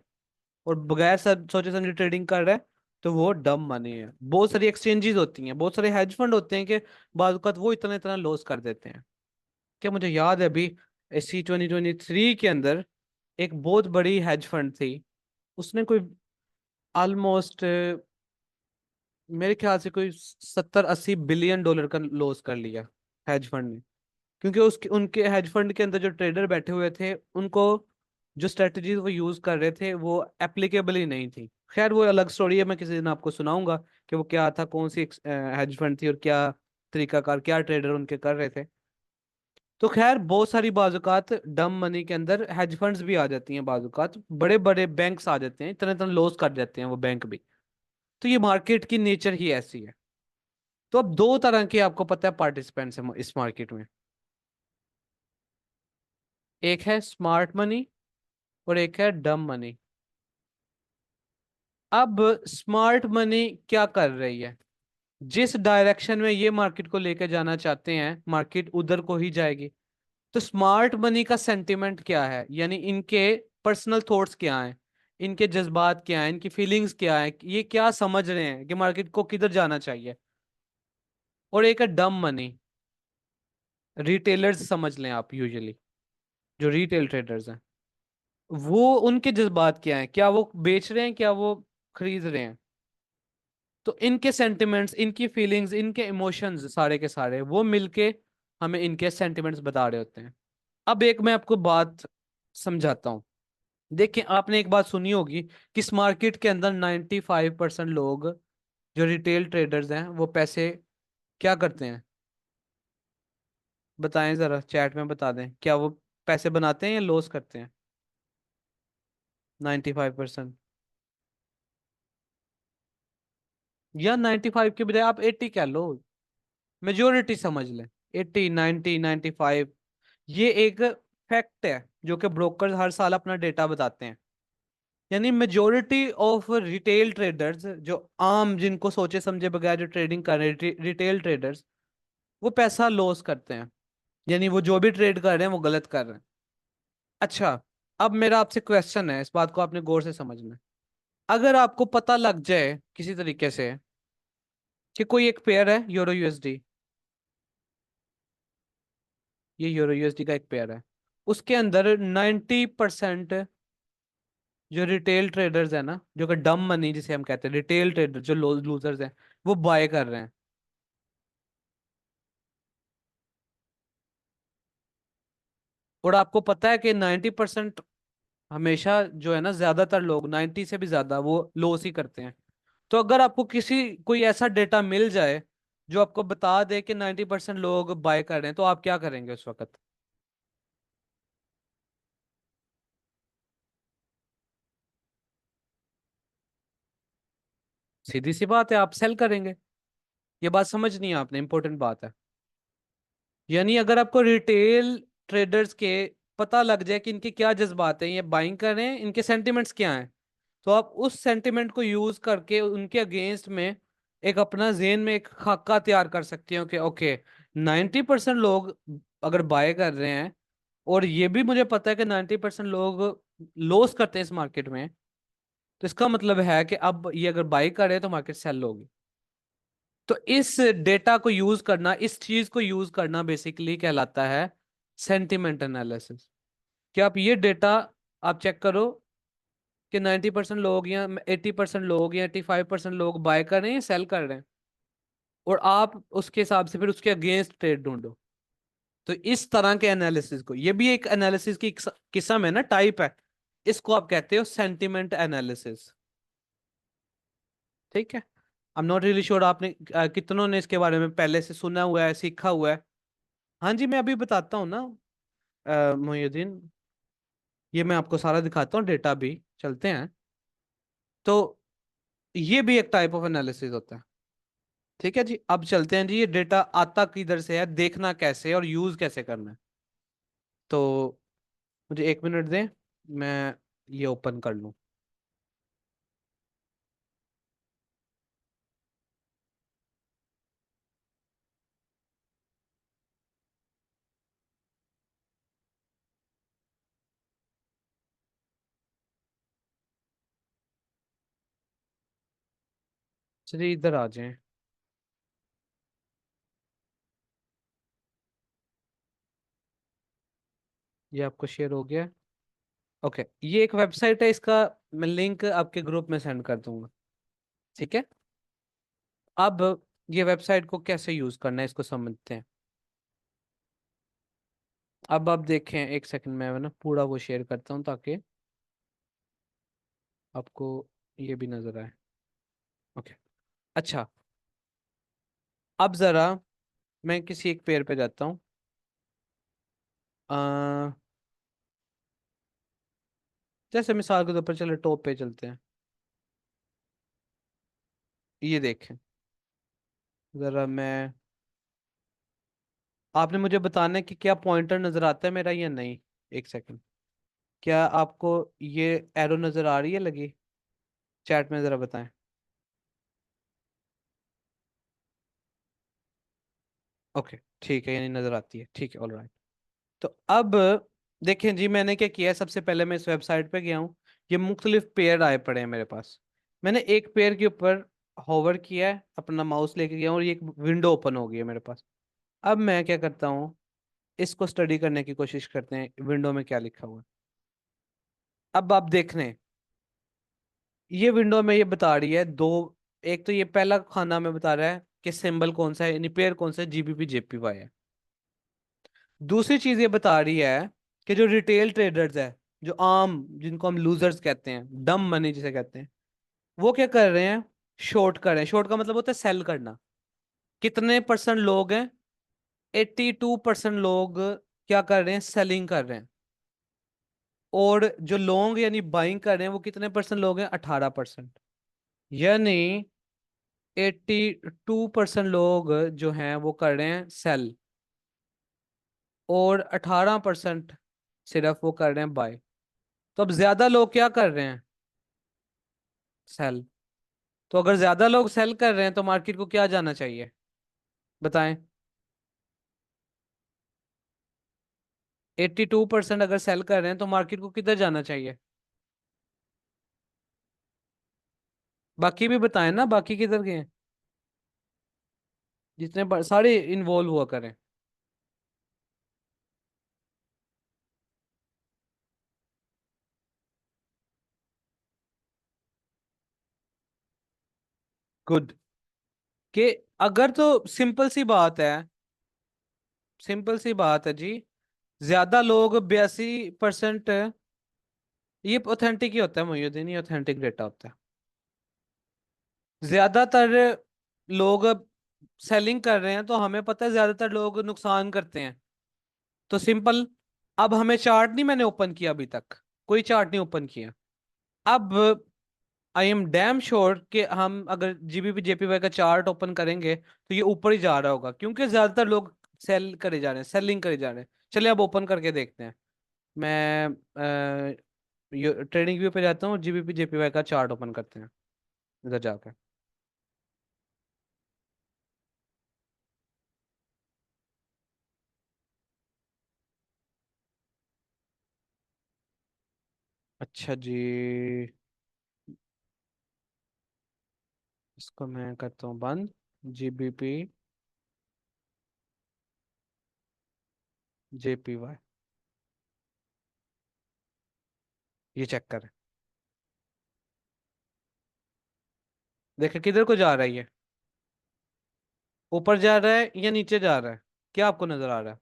और बगैर सोचे समझे ट्रेडिंग कर रहा है, तो वो डम मनी है। बहुत सारी एक्सचेंजेस होती हैं, बहुत सारे हेज फंड होते हैं कि बाज़ औक़ात वो इतना इतना लॉस कर देते हैं। क्या मुझे याद है अभी सी 2023 के अंदर एक बहुत बड़ी हेज फंड थी, उसने कोई ऑलमोस्ट मेरे ख्याल से कोई 70-80 बिलियन डॉलर का लॉस कर लिया हेज फंड ने। क्योंकि उसके उनके हेज फंड के अंदर जो ट्रेडर बैठे हुए थे, उनको जो स्ट्रेटजीज वो यूज कर रहे थे वो एप्लीकेबल ही नहीं थी। खैर वो अलग स्टोरी है, मैं किसी दिन आपको सुनाऊंगा कि वो क्या था, कौन सी हेज फंड थी और क्या तरीकाकार, क्या ट्रेडर उनके कर रहे थे। तो खैर बहुत सारी बाजुकात डम मनी के अंदर हेज फंड्स भी आ जाती हैं, बाजुकात बड़े बड़े बैंक्स आ जाते हैं, इतने इतने लॉस कर जाते हैं वो बैंक भी। तो ये मार्केट की नेचर ही ऐसी है। तो अब दो तरह के आपको पता है पार्टिसिपेंट्स हैं इस मार्केट में, एक है स्मार्ट मनी और एक है डम मनी। अब स्मार्ट मनी क्या कर रही है, जिस डायरेक्शन में ये मार्केट को लेकर जाना चाहते हैं मार्केट उधर को ही जाएगी। तो स्मार्ट मनी का सेंटिमेंट क्या है, यानी इनके पर्सनल थॉट्स क्या हैं, इनके जज्बात क्या हैं, इनकी फीलिंग्स क्या है, ये क्या समझ रहे हैं कि मार्केट को किधर जाना चाहिए। और एक है डम मनी, रिटेलर्स समझ लें आप, यूजुअली जो रिटेल ट्रेडर्स हैं, वो उनके जज्बात क्या हैं, क्या वो बेच रहे हैं, क्या वो खरीद रहे हैं। तो इनके सेंटिमेंट्स, इनकी फीलिंग्स, इनके इमोशंस सारे के सारे वो मिलके हमें इनके सेंटिमेंट्स बता रहे होते हैं। अब एक मैं आपको बात समझाता हूँ। देखिए आपने एक बात सुनी होगी कि इस मार्केट के अंदर 95% लोग जो रिटेल ट्रेडर्स हैं वो पैसे क्या करते हैं, बताएं जरा चैट में बता दें, क्या वो पैसे बनाते हैं या लॉस करते हैं? 95%, या 95 के बजाय आप 80 कह लो, मेजोरिटी समझ लें, 80, 90, 95, ये एक फैक्ट है। जो कि ब्रोकर्स हर साल अपना डेटा बताते हैं। यानी मेजोरिटी ऑफ रिटेल ट्रेडर्स, जो आम जिनको सोचे समझे बगैर जो ट्रेडिंग कर रहे हैं, रिटेल ट्रेडर्स, वो पैसा लॉस करते हैं। यानी वो जो भी ट्रेड कर रहे हैं वो गलत कर रहे हैं। अच्छा, अब मेरा आपसे क्वेश्चन है, इस बात को आपने गौर से समझना है। अगर आपको पता लग जाए किसी तरीके से कि कोई एक पेयर है यूरो यूएसडी, ये यूरो यूएसडी का एक पेयर है, उसके अंदर 90% जो रिटेल ट्रेडर्स है ना, जो कि डम मनी जिसे हम कहते हैं, रिटेल ट्रेडर जो लूजर्स हैं, वो बाय कर रहे हैं। और आपको पता है कि 90% हमेशा जो है ना, ज्यादातर लोग 90 से भी ज्यादा वो लॉस ही करते हैं। तो अगर आपको कोई ऐसा डेटा मिल जाए जो आपको बता दे कि 90% लोग बाय कर रहे हैं, तो आप क्या करेंगे उस वक्त? सीधी सी बात है, आप सेल करेंगे। ये बात समझनी है आपने, इंपॉर्टेंट बात है। यानी अगर आपको रिटेल ट्रेडर्स के पता लग जाए कि इनके क्या जज्बात हैं, ये बाइंग कर रहे हैं, इनके सेंटिमेंट्स क्या हैं, तो आप उस सेंटिमेंट को यूज करके उनके अगेंस्ट में एक अपना जेन में एक खाका तैयार कर सकते हो कि ओके, 90% लोग अगर बाय कर रहे हैं, और ये भी मुझे पता है कि 90% लोग लॉस करते हैं इस मार्केट में, तो इसका मतलब है कि अब ये अगर बाय कर रहे हैं तो मार्केट सेल होगी। तो इस डेटा को यूज करना, इस चीज को यूज करना बेसिकली कहलाता है सेंटिमेंट एनालिसिस। कि आप ये डेटा आप चेक करो कि 90% लोग या 80% लोग या 85% लोग बाय कर रहे हैं, सेल कर रहे हैं, और आप उसके हिसाब से फिर उसके अगेंस्ट ट्रेड ढूंढो। तो इस तरह के एनालिसिस को, ये भी एक एनालिसिस की किस्म है ना, टाइप है, इसको आप कहते हो सेंटिमेंट एनालिसिस। ठीक है। I am not really sure आपने कितनों ने इसके बारे में पहले से सुना हुआ है, सीखा हुआ है। हाँ जी, मैं अभी बताता हूँ ना, मोहिउद्दीन, ये मैं आपको सारा दिखाता हूँ, डेटा भी चलते हैं। तो ये भी एक टाइप ऑफ एनालिसिस होता है। ठीक है जी, अब चलते हैं जी, ये डेटा आता किधर से है, देखना कैसे है और यूज कैसे करना है। तो मुझे 1 मिनट दें, मैं ये ओपन कर लूँ। चलिए इधर आ जाएं। ये आपको शेयर हो गया। ओके, ये एक वेबसाइट है, इसका मैं लिंक आपके ग्रुप में सेंड कर दूंगा। ठीक है। अब ये वेबसाइट को कैसे यूज करना है इसको समझते हैं। अब आप देखें, एक सेकंड में ना पूरा वो शेयर करता हूँ ताकि आपको ये भी नजर आए। ओके। अच्छा, अब जरा मैं किसी एक पेयर पे जाता हूँ। अ, जैसे मिसाल के तौर पर चले टॉप पे चलते हैं। ये देखें जरा, मैं आपने मुझे बताना है कि क्या पॉइंटर नजर आता है मेरा या नहीं। एक सेकंड, क्या आपको ये एरो नजर आ रही है लगी? चैट में जरा बताएं। ओके, ठीक है, यानी नजर आती है, ठीक है, ऑल राइट। तो अब देखें जी, मैंने क्या किया है, सबसे पहले मैं इस वेबसाइट पे गया हूँ। ये मुख्तलिफ पेयर आए पड़े हैं मेरे पास। मैंने एक पेयर के ऊपर होवर किया है, अपना माउस लेके गया हूँ, और ये एक विंडो ओपन हो गई है मेरे पास। अब मैं क्या करता हूँ, इसको स्टडी करने की कोशिश करते हैं, विंडो में क्या लिखा हुआ है। अब आप देख रहे हैं, ये विंडो में ये बता रही है दो। एक तो ये पहला खाना में बता रहा है कि सिंबल कौन सा है, यानी पेयर कौन सा है, जीबीपी जेपीवाई है। दूसरी चीज ये बता रही है कि जो रिटेल ट्रेडर्स है, जो आम जिनको हम लूजर्स कहते हैं, डम मनी जिसे कहते हैं, वो क्या कर रहे हैं, शॉर्ट कर रहे हैं। शॉर्ट का मतलब होता है सेल करना। कितने परसेंट लोग हैं? 82% लोग क्या कर रहे हैं, सेलिंग कर रहे हैं। और जो लॉन्ग यानी बाइंग कर रहे हैं, वो कितने परसेंट लोग हैं, 18%। यानी 82% लोग जो हैं वो कर रहे हैं सेल, और 18% सिर्फ वो कर रहे हैं बाय। तो अब ज्यादा लोग क्या कर रहे हैं? सेल। तो अगर ज्यादा लोग सेल कर रहे हैं तो मार्केट को क्या जाना चाहिए? बताएं। 82% अगर सेल कर रहे हैं तो मार्केट को किधर जाना चाहिए? बाकी भी बताएं ना, बाकी किधर गए हैं? सारे इन्वॉल्व हुआ करें। गुड। कि अगर तो सिंपल सी बात है जी। ज्यादा लोग 82%। ये ऑथेंटिक ही होता है मोयुद्दीन, ये ऑथेंटिक डेटा होता है। ज्यादातर लोग सेलिंग कर रहे हैं तो हमें पता है ज्यादातर लोग नुकसान करते हैं। तो सिंपल। अब हमें चार्ट नहीं मैंने ओपन किया अभी तक। कोई चार्ट नहीं ओपन किया। अब आई एम डैम श्योर कि हम अगर जीबीपी जेपीवाई का चार्ट ओपन करेंगे तो ये ऊपर ही जा रहा होगा, क्योंकि ज्यादातर लोग सेल करे जा रहे हैं, सेलिंग करे जा रहे हैं। चलिए अब ओपन करके देखते हैं। मैं ट्रेडिंग व्यू पे जाता हूँ, जीबीपी जेपीवाई का चार्ट ओपन करते हैं इधर जाकर। अच्छा जी। इसको मैं करता हूँ बंद। GBP JPY. ये चेक करें। देखें किधर को जा रहा है ये। ऊपर जा रहा है या नीचे जा रहा है? क्या आपको नजर आ रहा है?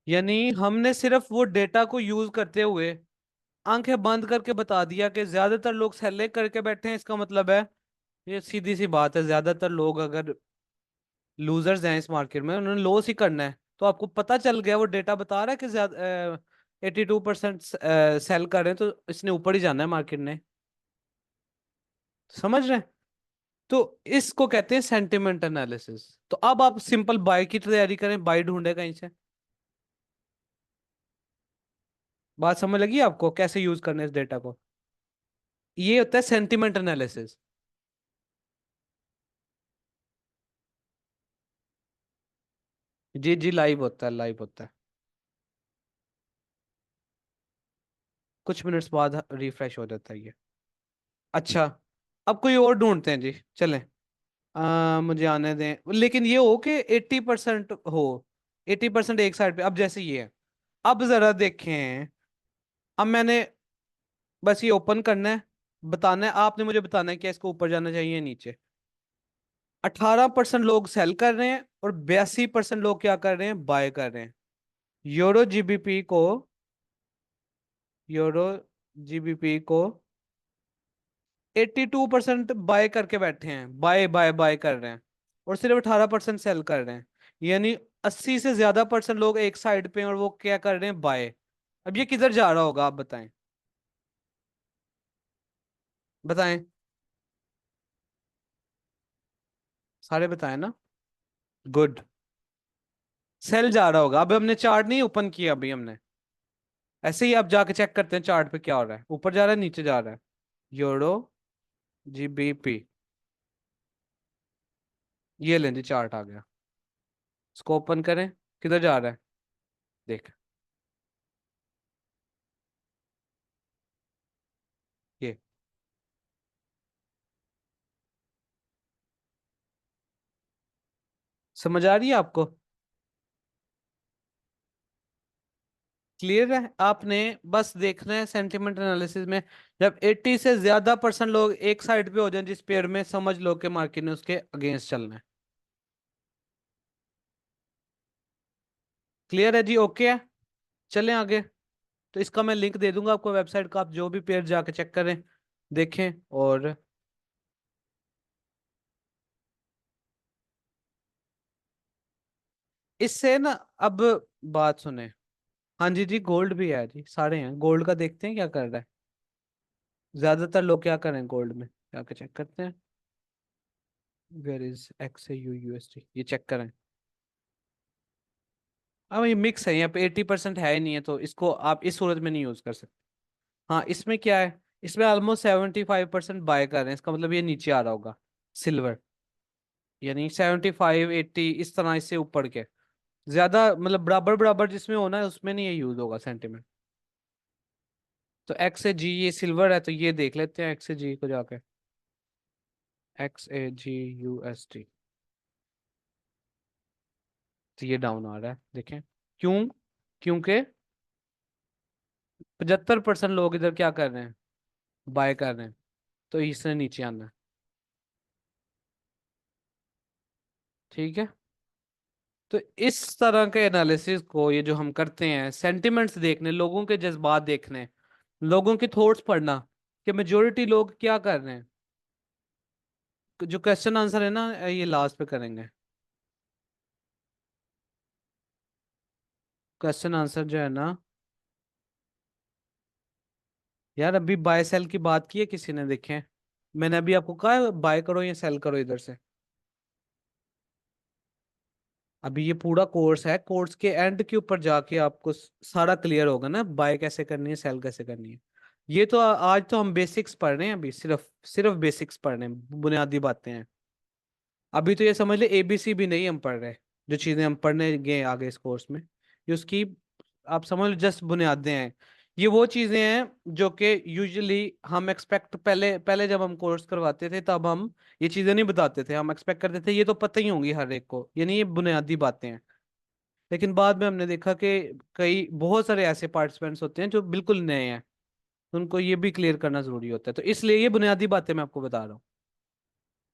यानी हमने सिर्फ वो डेटा को यूज करते हुए आंखें बंद करके बता दिया कि ज्यादातर लोग सेल करके बैठे हैं, इसका मतलब है ये सीधी सी बात है, ज्यादातर लोग अगर लूजर्स हैं इस मार्केट में उन्होंने लॉस ही करना है। तो आपको पता चल गया, वो डेटा बता रहा है कि ज्यादा 82% सेल कर रहे हैं तो इसने ऊपर ही जाना है मार्केट ने। समझ रहे हैं? तो इसको कहते हैं सेंटिमेंट एनालिसिस। तो अब आप सिंपल बाय की तैयारी करें, बाय ढूंढे कहीं से। बात समझ लगी आपको कैसे यूज करना है इस डेटा को? ये होता है सेंटिमेंट एनालिसिस। जी जी, लाइव होता है, लाइव होता है। कुछ मिनट्स बाद रिफ्रेश हो जाता है ये। अच्छा। अब कोई और ढूंढते हैं जी, चलें। मुझे आने दें, लेकिन ये हो कि 80% हो। 80% एक साइड पे, अब जैसे ये है। अब जरा देखें। अब मैंने बस ये ओपन करना है। बताना है, आपने मुझे बताना है कि इसको ऊपर जाना चाहिए या नीचे। 18% लोग सेल कर रहे हैं और 82% लोग क्या कर रहे हैं, बाय कर रहे हैं। यूरो जीबीपी को यूरो जीबीपी को 82% बाय करके बैठे हैं, बाय बाय बाय कर रहे हैं। और सिर्फ 18% सेल कर रहे हैं। यानी 80 से ज्यादा परसेंट लोग एक साइड पे हैं और वो क्या कर रहे हैं, बाय। अब ये किधर जा रहा होगा आप बताएं। बताएं। सारे बताएं ना। गुड। सेल जा रहा होगा। अब हमने चार्ट नहीं ओपन किया अभी हमने। ऐसे ही आप जाके चेक करते हैं चार्ट पे क्या हो रहा है, ऊपर जा रहा है नीचे जा रहा है। Euro GBP. ये लें जी, चार्ट आ गया। इसको ओपन करें। किधर जा रहा है? देख। ये समझ आ रही है आपको? क्लियर है? आपने बस देखना है सेंटिमेंट एनालिसिस में। जब 80 से ज्यादा परसेंट लोग एक साइड पे हो जाएं जिस पेयर में, समझ लो कि मार्केट ने उसके अगेंस्ट चलना है। क्लियर है जी? ओके है। चलें आगे। तो इसका मैं लिंक दे दूंगा आपको, वेबसाइट का, आप जो भी पेयर जाके चेक करें, देखें। और इससे ना, अब बात सुने। हाँ जी जी, गोल्ड भी है जी, सारे हैं। गोल्ड का देखते हैं क्या कर रहा है। ज्यादातर लोग क्या कर रहे हैं गोल्ड में, जाके चेक करते हैं। वेयर इज XAU USD, ये चेक करें। अब ये मिक्स है, यहाँ पे 80% है ही नहीं है, तो इसको आप इस सूरत में नहीं यूज कर सकते। हाँ, इसमें क्या है, इसमें ऑलमोस्ट 75% बाय कर रहे हैं, इसका मतलब ये नीचे आ रहा होगा सिल्वर, यानी 75 80 इस तरह, इससे ऊपर के ज्यादा मतलब बराबर बराबर जिसमें होना है उसमें नहीं ये यूज होगा सेंटीमेंट। तो XAG ये सिल्वर है, तो ये देख लेते हैं XAG को जाके। XAG USD, तो ये डाउन आ रहा है, देखें क्यों? क्योंकि 75% लोग इधर क्या कर रहे हैं, बाय कर रहे हैं, तो इसने नीचे आना है। ठीक है, तो इस तरह के एनालिसिस को ये जो हम करते हैं, सेंटिमेंट्स देखने, लोगों के जज्बात देखने, लोगों के थॉट्स पढ़ना, कि मेजोरिटी लोग क्या कर रहे हैं। जो क्वेश्चन आंसर है ना, ये लास्ट पे करेंगे। क्वेश्चन आंसर जो है ना, यार अभी बाय सेल की बात की है किसी ने, देखे? मैंने अभी आपको कहा बाय करो या सेल करो इधर से। अभी ये पूरा कोर्स है, कोर्स के एंड के ऊपर जाके आपको सारा क्लियर होगा ना, बाय कैसे करनी है, सेल कैसे करनी है। ये तो आज तो हम बेसिक्स पढ़ रहे हैं, अभी सिर्फ सिर्फ बेसिक्स पढ़ रहे हैं, बुनियादी बातें हैं। अभी तो ये समझ ले ABC भी नहीं हम पढ़ रहे। जो चीजें हम पढ़ने गए आगे इस कोर्स में, ये उसकी आप समझ लो जस्ट बुनियादें हैं। ये वो चीजें हैं जो कि यूजुअली हम एक्सपेक्ट, पहले पहले जब हम कोर्स करवाते थे तब हम ये चीजें नहीं बताते थे, हम एक्सपेक्ट करते थे ये तो पता ही होंगी हर एक को, यानी ये बुनियादी बातें हैं। लेकिन बाद में हमने देखा कि कई बहुत सारे ऐसे पार्टिसिपेंट्स होते हैं जो बिल्कुल नए हैं, उनको ये भी क्लियर करना जरूरी होता है, तो इसलिए ये बुनियादी बातें मैं आपको बता रहा हूँ।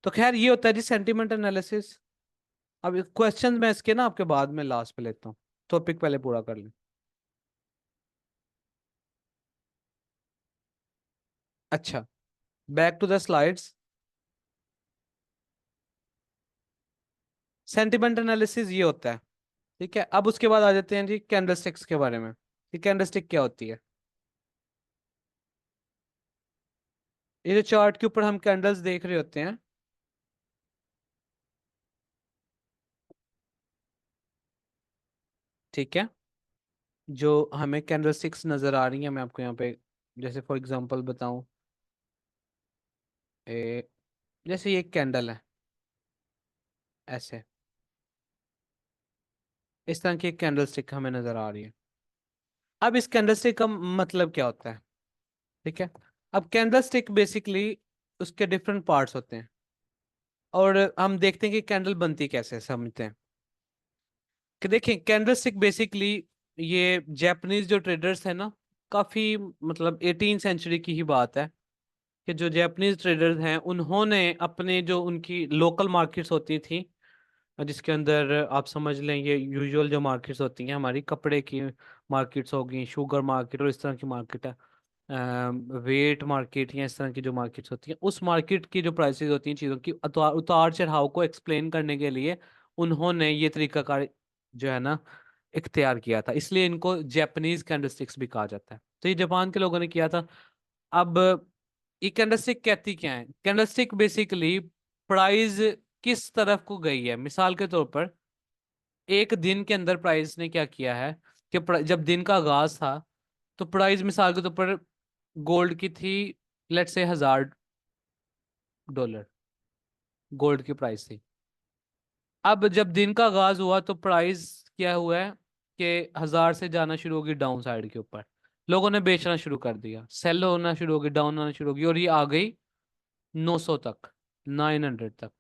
तो खैर ये होता है जी सेंटिमेंट एनालिसिस। अब क्वेश्चन मैं इसके ना आपके बाद में लास्ट पे लेता हूँ, टॉपिक पहले पूरा कर लें। अच्छा, back to the slides. Sentiment analysis ये होता है। ठीक है, अब उसके बाद आ जाते हैं जी कैंडलस्टिक्स के बारे में, कि कैंडलस्टिक क्या होती है। ये जो चार्ट के ऊपर हम कैंडल्स देख रहे होते हैं, ठीक है, जो हमें कैंडलस्टिक्स नजर आ रही है, मैं आपको यहाँ पे जैसे फॉर एग्जांपल बताऊं, ए, जैसे ये एक कैंडल है, ऐसे इस तरह की एक कैंडलस्टिक हमें नजर आ रही है। अब इस कैंडलस्टिक का मतलब क्या होता है? ठीक है, अब कैंडलस्टिक बेसिकली उसके डिफरेंट पार्ट्स होते हैं, और हम देखते हैं कि कैंडल बनती कैसे, समझते हैं। कि देखें, कैंडलस्टिक बेसिकली ये जापानीज जो ट्रेडर्स है ना, काफी मतलब 18 सेंचुरी की ही बात है, कि जो जापानीज ट्रेडर्स हैं उन्होंने अपने जो उनकी लोकल मार्केट्स होती थी, जिसके अंदर आप समझ लें ये यूजुअल जो मार्केट्स होती हैं हमारी, कपड़े की मार्केट्स होगी, शुगर मार्केट और इस तरह की मार्केट है, वेट मार्केट या इस तरह की जो मार्केट्स होती हैं, उस मार्केट की जो प्राइसेस होती हैं चीज़ों की, उतार उतार चढ़ाव को एक्सप्लेन करने के लिए उन्होंने ये तरीकाकार जो है ना इख्तियार किया था, इसलिए इनको जापानीज कैंडलस्टिक्स भी कहा जाता है। तो ये जापान के लोगों ने किया था। अब ये कैंडलस्टिक कहती क्या है? कैंडलस्टिक बेसिकली प्राइस किस तरफ को गई है, मिसाल के तौर पर एक दिन के अंदर प्राइस ने क्या किया है, कि जब दिन का आगाज था तो प्राइस मिसाल के तौर पर गोल्ड की थी, लेट्स से $1000 गोल्ड की प्राइस थी। अब जब दिन का आगाज हुआ तो प्राइस क्या हुआ है, कि 1000 से जाना शुरू होगी डाउन साइड के ऊपर, लोगों ने बेचना शुरू कर दिया, सेल होना शुरू होगी, डाउन होना शुरू होगी, और ये आ गई 900 तक, 900 तक।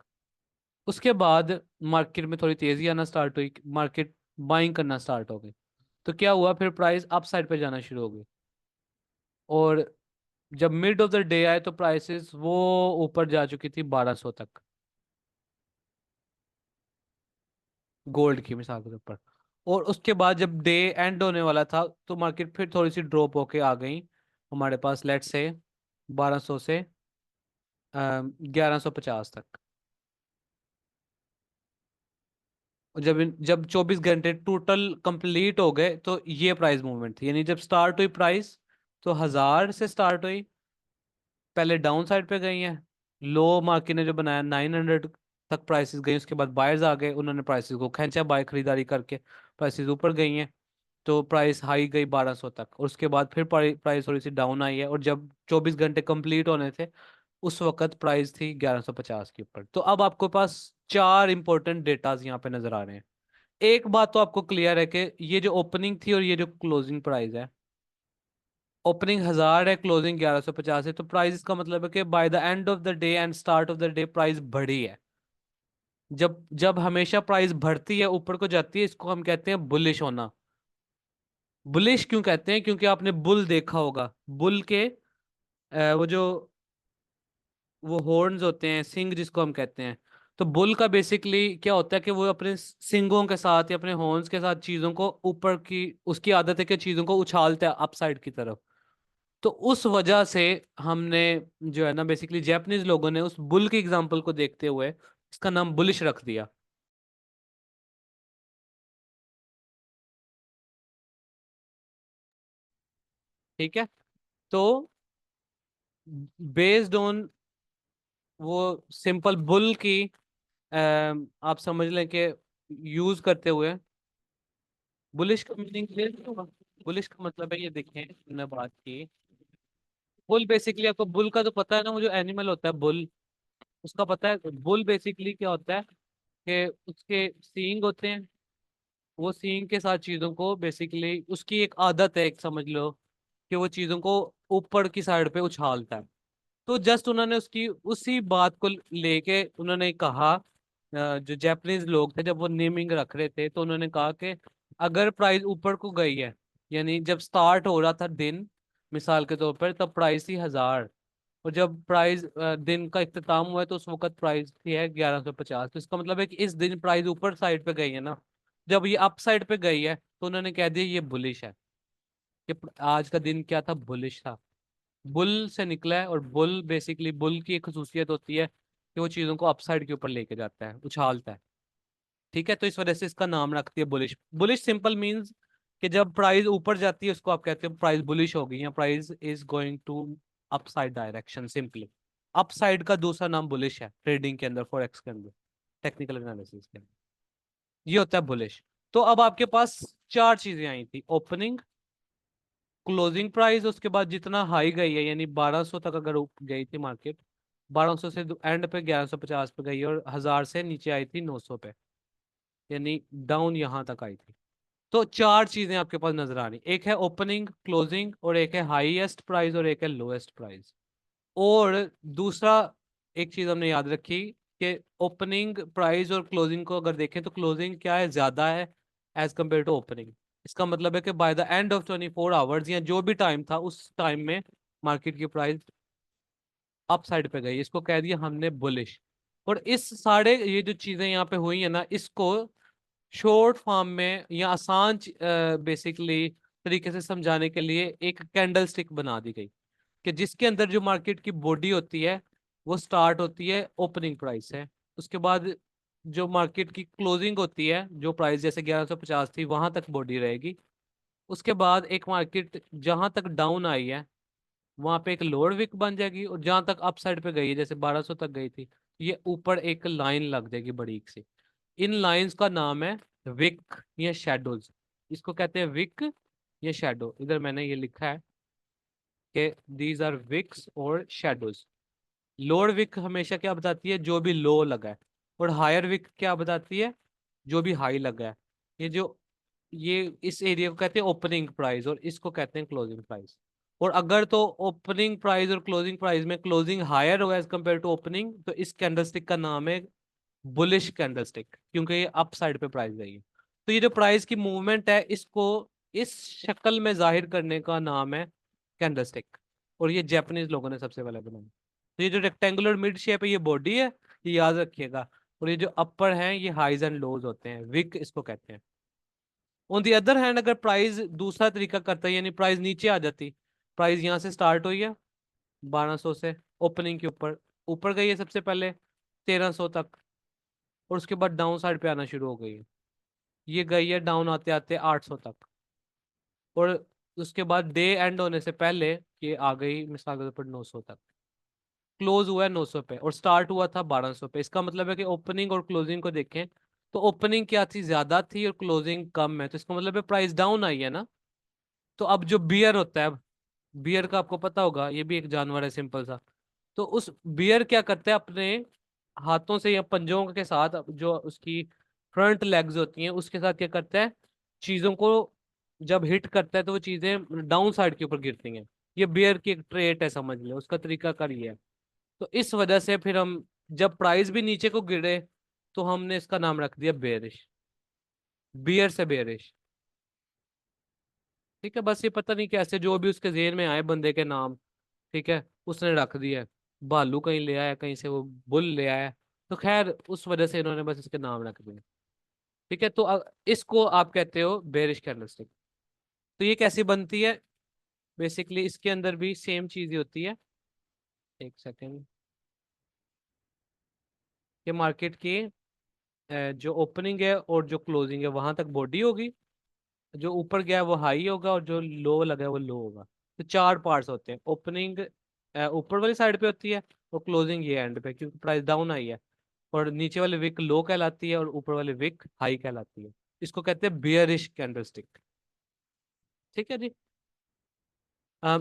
उसके बाद मार्केट में थोड़ी तेजी आना स्टार्ट हुई, मार्केट बाइंग करना स्टार्ट हो गई, तो क्या हुआ, फिर प्राइस अप साइड पे जाना शुरू हो गई, और जब मिड ऑफ द डे आए तो प्राइसेस वो ऊपर जा चुकी थी 1200 तक, गोल्ड की मिसाल के ऊपर। और उसके बाद जब डे एंड होने वाला था तो मार्केट फिर थोड़ी सी ड्रॉप होके आ गई हमारे पास, लेट से 1200 से 1150 तक। और जब 24 घंटे टोटल कंप्लीट हो गए तो ये प्राइस मूवमेंट थी, यानी जब स्टार्ट हुई प्राइस तो 1000 से स्टार्ट हुई, पहले डाउन साइड पे गई है, लो मार्केट ने जो बनाया 900, तक प्राइसेस गई, उसके बाद बायर्स आ गए, उन्होंने प्राइसेस को खींचा, बाय खरीदारी करके प्राइसेस ऊपर गई हैं, तो प्राइस हाई गई 1200 तक, और उसके बाद फिर प्राइस थोड़ी सी डाउन आई है, और जब 24 घंटे कंप्लीट होने थे उस वक्त प्राइस थी 1150 के ऊपर। तो अब आपके पास चार इंपॉर्टेंट डेटाज यहाँ पे नजर आ रहे हैं। एक बात तो आपको क्लियर है कि ये जो ओपनिंग थी और ये जो क्लोजिंग प्राइस है, ओपनिंग 1000 है, क्लोजिंग 1150 है, तो प्राइस का मतलब है कि by the end of the day and start of the day price बढ़ी है। जब जब हमेशा प्राइस बढ़ती है, ऊपर को जाती है, इसको हम कहते हैं बुलिश होना। बुलिश क्यों कहते हैं? क्योंकि आपने बुल देखा होगा, बुल के वो जो वो हॉर्न्स होते हैं, सिंग जिसको हम कहते हैं। तो बुल का बेसिकली क्या होता है कि वो अपने सिंगों के साथ या अपने हॉर्न्स के साथ चीजों को ऊपर की, उसकी आदत है कि चीजों को उछालता है अपसाइड की तरफ। तो उस वजह से हमने जो है ना, बेसिकली जापानीज लोगों ने उस बुल की एग्जांपल को देखते हुए इसका नाम बुलिश रख दिया। ठीक है। तो बेस्ड ऑन वो सिंपल बुल की आप समझ लें कि यूज करते हुए, बुलिश का मीनिंग क्लियर होगा। बुलिश का मतलब है, ये देखें मैंने बात की, बुल बेसिकली, आपको बुल का तो पता है ना, वो जो एनिमल होता है बुल, उसका पता है बुल बेसिकली क्या होता है कि उसके सींग होते हैं, वो सींग के साथ चीजों को बेसिकली, उसकी एक आदत है, एक समझ लो कि वो चीजों को ऊपर की साइड पे उछालता है। तो जस्ट उन्होंने उसकी उसी बात को लेके उन्होंने कहा, जो जापानीज लोग थे जब वो नेमिंग रख रहे थे, तो उन्होंने कहा कि अगर प्राइस ऊपर को गई है, यानी जब स्टार्ट हो रहा था दिन, मिसाल के तौर पर तब प्राइस थी 1000, और जब प्राइस दिन का इख्तिताम हुआ है तो उस वक्त प्राइस थी है 1150, तो इसका मतलब है कि इस दिन प्राइस ऊपर साइड पे गई है ना। जब ये अप साइड पे गई है तो उन्होंने कह दिया ये बुलिश है, कि आज का दिन क्या था, बुलिश था। बुल से निकला है, और बुल बेसिकली, बुल की एक खसूसियत होती है कि वो चीजों को अपसाइड के ऊपर लेके जाता है, उछालता है। ठीक है, तो इस वजह से इसका नाम रखती है बुलिश। बुलिश सिंपल मींस कि जब प्राइस ऊपर जाती है उसको आप कहते हैं प्राइस बुलिश हो गई, या price is going to upside direction simply. Upside का दूसरा नाम बुलिश है ट्रेडिंग के अंदर, फॉरेक्स के अंदर, टेक्निकल एनालिसिस के अंदर, ये होता है बुलिश। तो अब आपके पास चार चीजें आई थी, ओपनिंग, क्लोजिंग प्राइस, उसके बाद जितना हाई गई है, यानी 1200 तक अगर गई थी मार्केट, 1200 से एंड पे 1150 पे गई, और 1000 से नीचे आई थी 900 पे, यानी डाउन यहाँ तक आई थी। तो चार चीजें आपके पास नजर आ रही, एक है ओपनिंग, क्लोजिंग, और एक है हाईएस्ट प्राइस, और एक है लोएस्ट प्राइस। और दूसरा, एक चीज हमने याद रखी कि ओपनिंग प्राइस और क्लोजिंग को अगर देखें तो क्लोजिंग क्या है, ज्यादा है एज कम्पेयर टू ओपनिंग। इसका मतलब है कि by the end of 24 hours, या जो भी टाइम था उस टाइम में मार्केट की प्राइस अप साइड पे गई, इसको कह दिया हमने बुलिश। और इस सारे ये जो चीजें यहाँ पे हुई है ना, इसको शॉर्ट फॉर्म में या आसान बेसिकली तरीके से समझाने के लिए एक कैंडल स्टिक बना दी गई, कि जिसके अंदर जो मार्केट की बॉडी होती है वो स्टार्ट होती है ओपनिंग प्राइस है, उसके बाद जो मार्केट की क्लोजिंग होती है, जो प्राइस जैसे 1150 थी वहां तक बॉडी रहेगी, उसके बाद एक मार्केट जहां तक डाउन आई है वहां पे एक लोअर विक बन जाएगी, और जहां तक अप साइड पे गई है जैसे 1200 तक गई थी, ये ऊपर एक लाइन लग जाएगी बड़ी सी। इन लाइंस का नाम है विक या शेडोज। इसको कहते हैं विक या शेडो। इधर मैंने ये लिखा है कि दीज आर विक्स और शेडोज। लोअर विक हमेशा क्या बताती है, जो भी लो लगा है, और हायर विक क्या बताती है, जो भी हाई लगा है। ये जो ये इस एरिया को कहते हैं ओपनिंग प्राइस, और इसको कहते हैं क्लोजिंग प्राइस। और अगर तो ओपनिंग प्राइस और क्लोजिंग प्राइस में क्लोजिंग हायर हो एज कंपेयर टू ओपनिंग, तो इस कैंडलस्टिक का नाम है बुलिश कैंडलस्टिक, क्योंकि ये अप साइड पे प्राइस गई है। तो ये जो प्राइस की मूवमेंट है, इसको इस शक्ल में जाहिर करने का नाम है कैंडलस्टिक, और ये जापानीज लोगों ने सबसे पहले बनाया। तो ये जो रेक्टेंगुलर मिड शेप है ये बॉडी है, ये याद रखिएगा। और ये जो अपर है ये हाइज एंड लोज होते हैं, विक इसको कहते हैं। ऑन दी अदर हैंड अगर प्राइस दूसरा तरीका करता है, यानी प्राइस नीचे आ जाती, प्राइस यहाँ से स्टार्ट हुई है 1200 से, ओपनिंग के ऊपर ऊपर गई है सबसे पहले 1300 तक, और उसके बाद डाउन साइड पे आना शुरू हो गई है, ये गई है डाउन आते आते 800 तक, और उसके बाद डे एंड होने से पहले ये आ गई मिसाल के तौर पर 900 तक। क्लोज हुआ है 900 पे और स्टार्ट हुआ था 1200 पे। इसका मतलब है कि ओपनिंग और क्लोजिंग को देखें तो ओपनिंग क्या थी, ज्यादा थी, और क्लोजिंग कम है, तो इसका मतलब है प्राइस डाउन आई है ना। तो अब जो बियर होता है, बियर का आपको पता होगा, ये भी एक जानवर है सिंपल सा। तो उस बियर क्या करते हैं, अपने हाथों से या पंजों के साथ, जो उसकी फ्रंट लेग्स होती हैं उसके साथ क्या करता है, चीजों को जब हिट करता है तो वो चीजें डाउन साइड के ऊपर गिरती हैं। ये बियर की एक ट्रेट है, समझ लो, उसका तरीका कर ये है। तो इस वजह से फिर हम, जब प्राइस भी नीचे को गिरे, तो हमने इसका नाम रख दिया बेरिश, बियर से बेरिश। ठीक है, बस ये पता नहीं कैसे जो भी उसके जेहन में आए बंदे के नाम, ठीक है, उसने रख दिया है। भालू कहीं ले आया, कहीं से वो बुल ले आया, तो खैर उस वजह से इन्होंने बस इसके नाम रख दिए। ठीक है, तो इसको आप कहते हो बेरिश कैंडलस्टिक। तो ये कैसी बनती है, बेसिकली इसके अंदर भी सेम चीज ही होती है। एक सेकेंड। ये मार्केट की जो ओपनिंग है और जो क्लोजिंग है वहां तक बॉडी होगी, जो ऊपर गया है वो हाई होगा, और जो लो लगा है वो लो होगा। तो चार पार्ट्स होते हैं। ओपनिंग ऊपर वाली साइड पे होती है, और क्लोजिंग ये एंड पे, क्योंकि प्राइस डाउन आई है। और नीचे वाली विक लो कहलाती है और ऊपर वाली विक हाई कहलाती है। इसको कहते हैं बियरिश कैंडलस्टिक। ठीक है जी।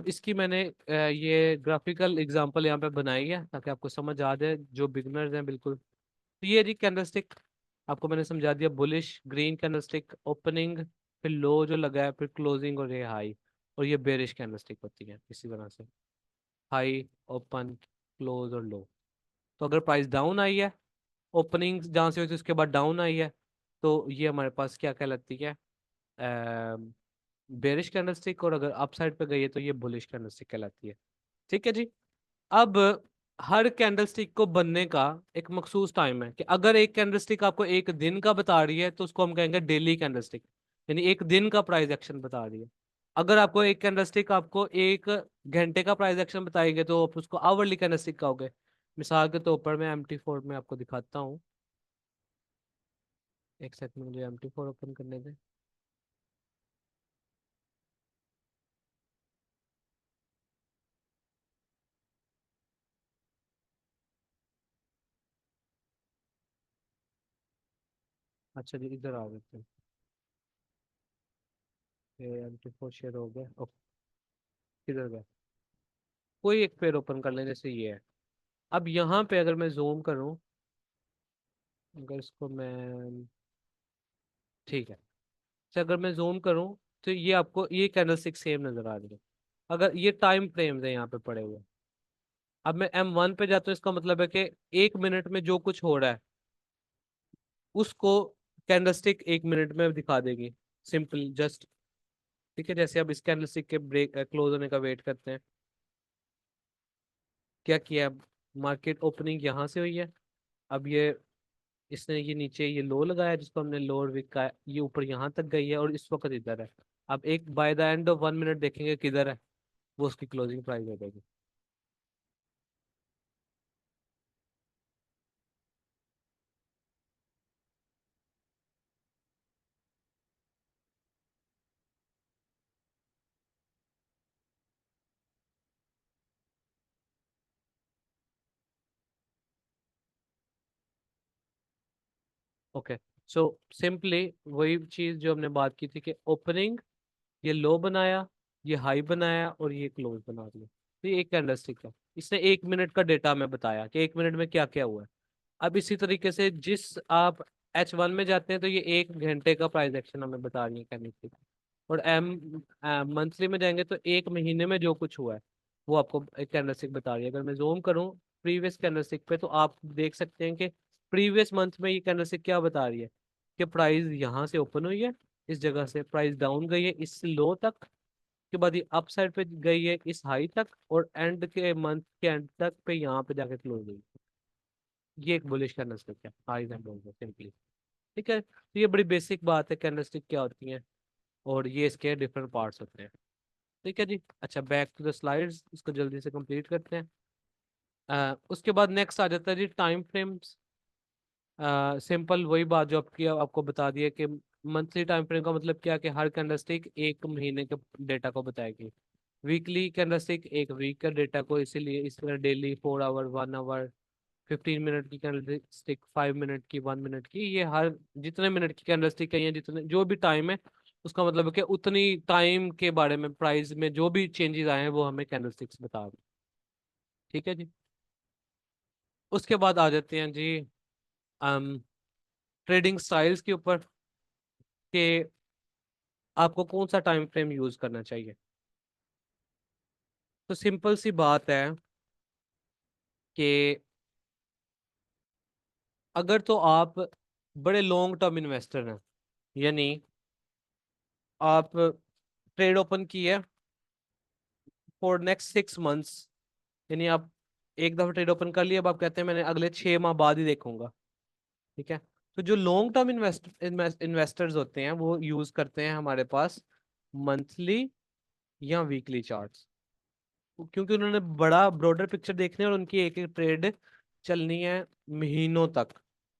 इसकी मैंने ये ग्राफिकल एग्जांपल यहाँ पे बनाई है ताकि आपको समझ आ जाए, जो बिगनर्स हैं बिल्कुल। तो ये जी कैंडलस्टिक आपको मैंने समझा दिया। बुलिश ग्रीन कैंडलस्टिक, ओपनिंग, फिर लो जो लगा है, फिर क्लोजिंग, और ये हाई। और ये बेरिश कैंडलस्टिक होती है इसी तरह से, हाई, ओपन, क्लोज और लो। तो अगर प्राइस डाउन आई है, ओपनिंग जहाँ से हुई थी उसके बाद डाउन आई है, तो ये हमारे पास क्या कहलाती है, बेरिश कैंडलस्टिक। और अगर अप साइड पे गई है तो ये बुलिश कैंडलस्टिक कहलाती है। ठीक है जी। अब हर कैंडलस्टिक को बनने का एक मखसूस टाइम है, कि अगर एक कैंडलस्टिक आपको एक दिन का बता रही है तो उसको हम कहेंगे डेली कैंडलस्टिक, यानी एक दिन का प्राइस एक्शन बता रही है। अगर आपको एक कैंडलस्टिक आपको एक घंटे का प्राइस एक्शन बताएंगे तो आप उसको आवरली कैंडलस्टिक कहोगे। मिसाल के तौर पर मैं MT4 में आपको दिखाता हूँ। एक सेकंड, मुझे MT4 ओपन करने दें। अच्छा जी, इधर आ गए थे। MT4 शेयर हो गया, ओके। किधर गया, कोई एक पेयर ओपन कर लें, जैसे ये है। अब यहाँ पे अगर मैं जूम करूँ, अगर इसको मैं, ठीक है, तो अगर मैं जूम करूँ तो ये आपको ये कैंडलस्टिक सेम नजर आ रही है। अगर ये टाइम फ्रेम्स है यहाँ पे पड़े हुए, अब मैं M1 पे जाता हूँ, इसका मतलब है कि एक मिनट में जो कुछ हो रहा है उसको कैंडलस्टिक एक मिनट में दिखा देगी, सिंपल जस्ट। ठीक है, जैसे अब इस कैंडलस्टिक के ब्रेक क्लोज होने का वेट करते हैं। क्या किया, मार्केट ओपनिंग यहाँ से हुई है। अब ये, इसने ये नीचे ये लो लगाया जिसको हमने लोअर विक का, ये ऊपर यहाँ तक गई है और इस वक्त इधर है। अब एक by the end of 1 minute देखेंगे किधर है, वो उसकी क्लोजिंग प्राइस हो जाएगी। ओके, सो सिंपली वही चीज जो हमने बात की थी, कि ओपनिंग ये लो बनाया, ये हाई बनाया, और ये क्लोज बना दिया। तो ये एक कैंडलस्टिक है, इसने 1 मिनट का डेटा हमें बताया कि 1 मिनट में क्या क्या हुआ है। अब इसी तरीके से जिस आप H1 में जाते हैं तो ये एक घंटे का प्राइस एक्शन हमें बता रही है कैंडलस्टिक। और एम मंथली में जाएंगे तो एक महीने में जो कुछ हुआ है वो आपको एक कैंडलस्टिक बता रही है। अगर मैं जूम करूं प्रीवियस कैंडलस्टिक पे, तो आप देख सकते हैं कि प्रीवियस मंथ में ये कैंडलस्टिक क्या बता रही है, कि प्राइस यहाँ से ओपन हुई है, इस जगह से प्राइस डाउन गई है इस लो तक, के बाद ये अप साइड पे गई है इस हाई तक, और एंड के मंथ के एंड तक पे यहाँ पे जाके क्लोज हुई। ये एक बुलिश कैंडलस्टिक है, हाईज एंड लोज सिंपली। ठीक है, तो ये बड़ी बेसिक बात है कैंडलस्टिक क्या होती है, और ये इसके डिफरेंट पार्ट्स होते हैं। ठीक है जी। अच्छा, बैक टू द स्लाइड्स, इसको जल्दी से कंप्लीट करते हैं। उसके बाद नेक्स्ट आ जाता है जी टाइम फ्रेम्स। सिंपल वही बात जो आपकी आपको बता दी है, कि मंथली टाइम फ्रेम का मतलब क्या है, कि हर कैंडलस्टिक एक महीने के डेटा को बताएगी। वीकली कैंडलस्टिक एक वीक का डेटा को इसीलिए इस तरह डेली 4 आवर 1 आवर 15 मिनट की कैंडलस्टिक 5 मिनट की 1 मिनट की, ये हर जितने मिनट की कैंडलस्टिक है, जितने जो भी टाइम है उसका मतलब है कि उतनी टाइम के बारे में प्राइस में जो भी चेंजेस आए हैं वो हमें कैंडलस्टिक्स बता दें। ठीक है जी। उसके बाद आ जाते हैं जी ट्रेडिंग स्टाइल्स के ऊपर, कि आपको कौन सा टाइम फ्रेम यूज करना चाहिए। तो सिंपल सी बात है कि अगर तो आप बड़े लॉन्ग टर्म इन्वेस्टर हैं, यानी आप ट्रेड ओपन किए फॉर नेक्स्ट 6 मंथ्स, यानी आप एक दफा ट्रेड ओपन कर लिया, अब आप कहते हैं मैंने अगले 6 माह बाद ही देखूंगा। ठीक है। तो जो लॉन्ग टर्म इन्वेस्टर्स होते हैं वो यूज करते हैं हमारे पास मंथली या वीकली चार्ट्स, क्योंकि उन्होंने बड़ा ब्रॉडर पिक्चर देखने और उनकी एक एक ट्रेड चलनी है महीनों तक,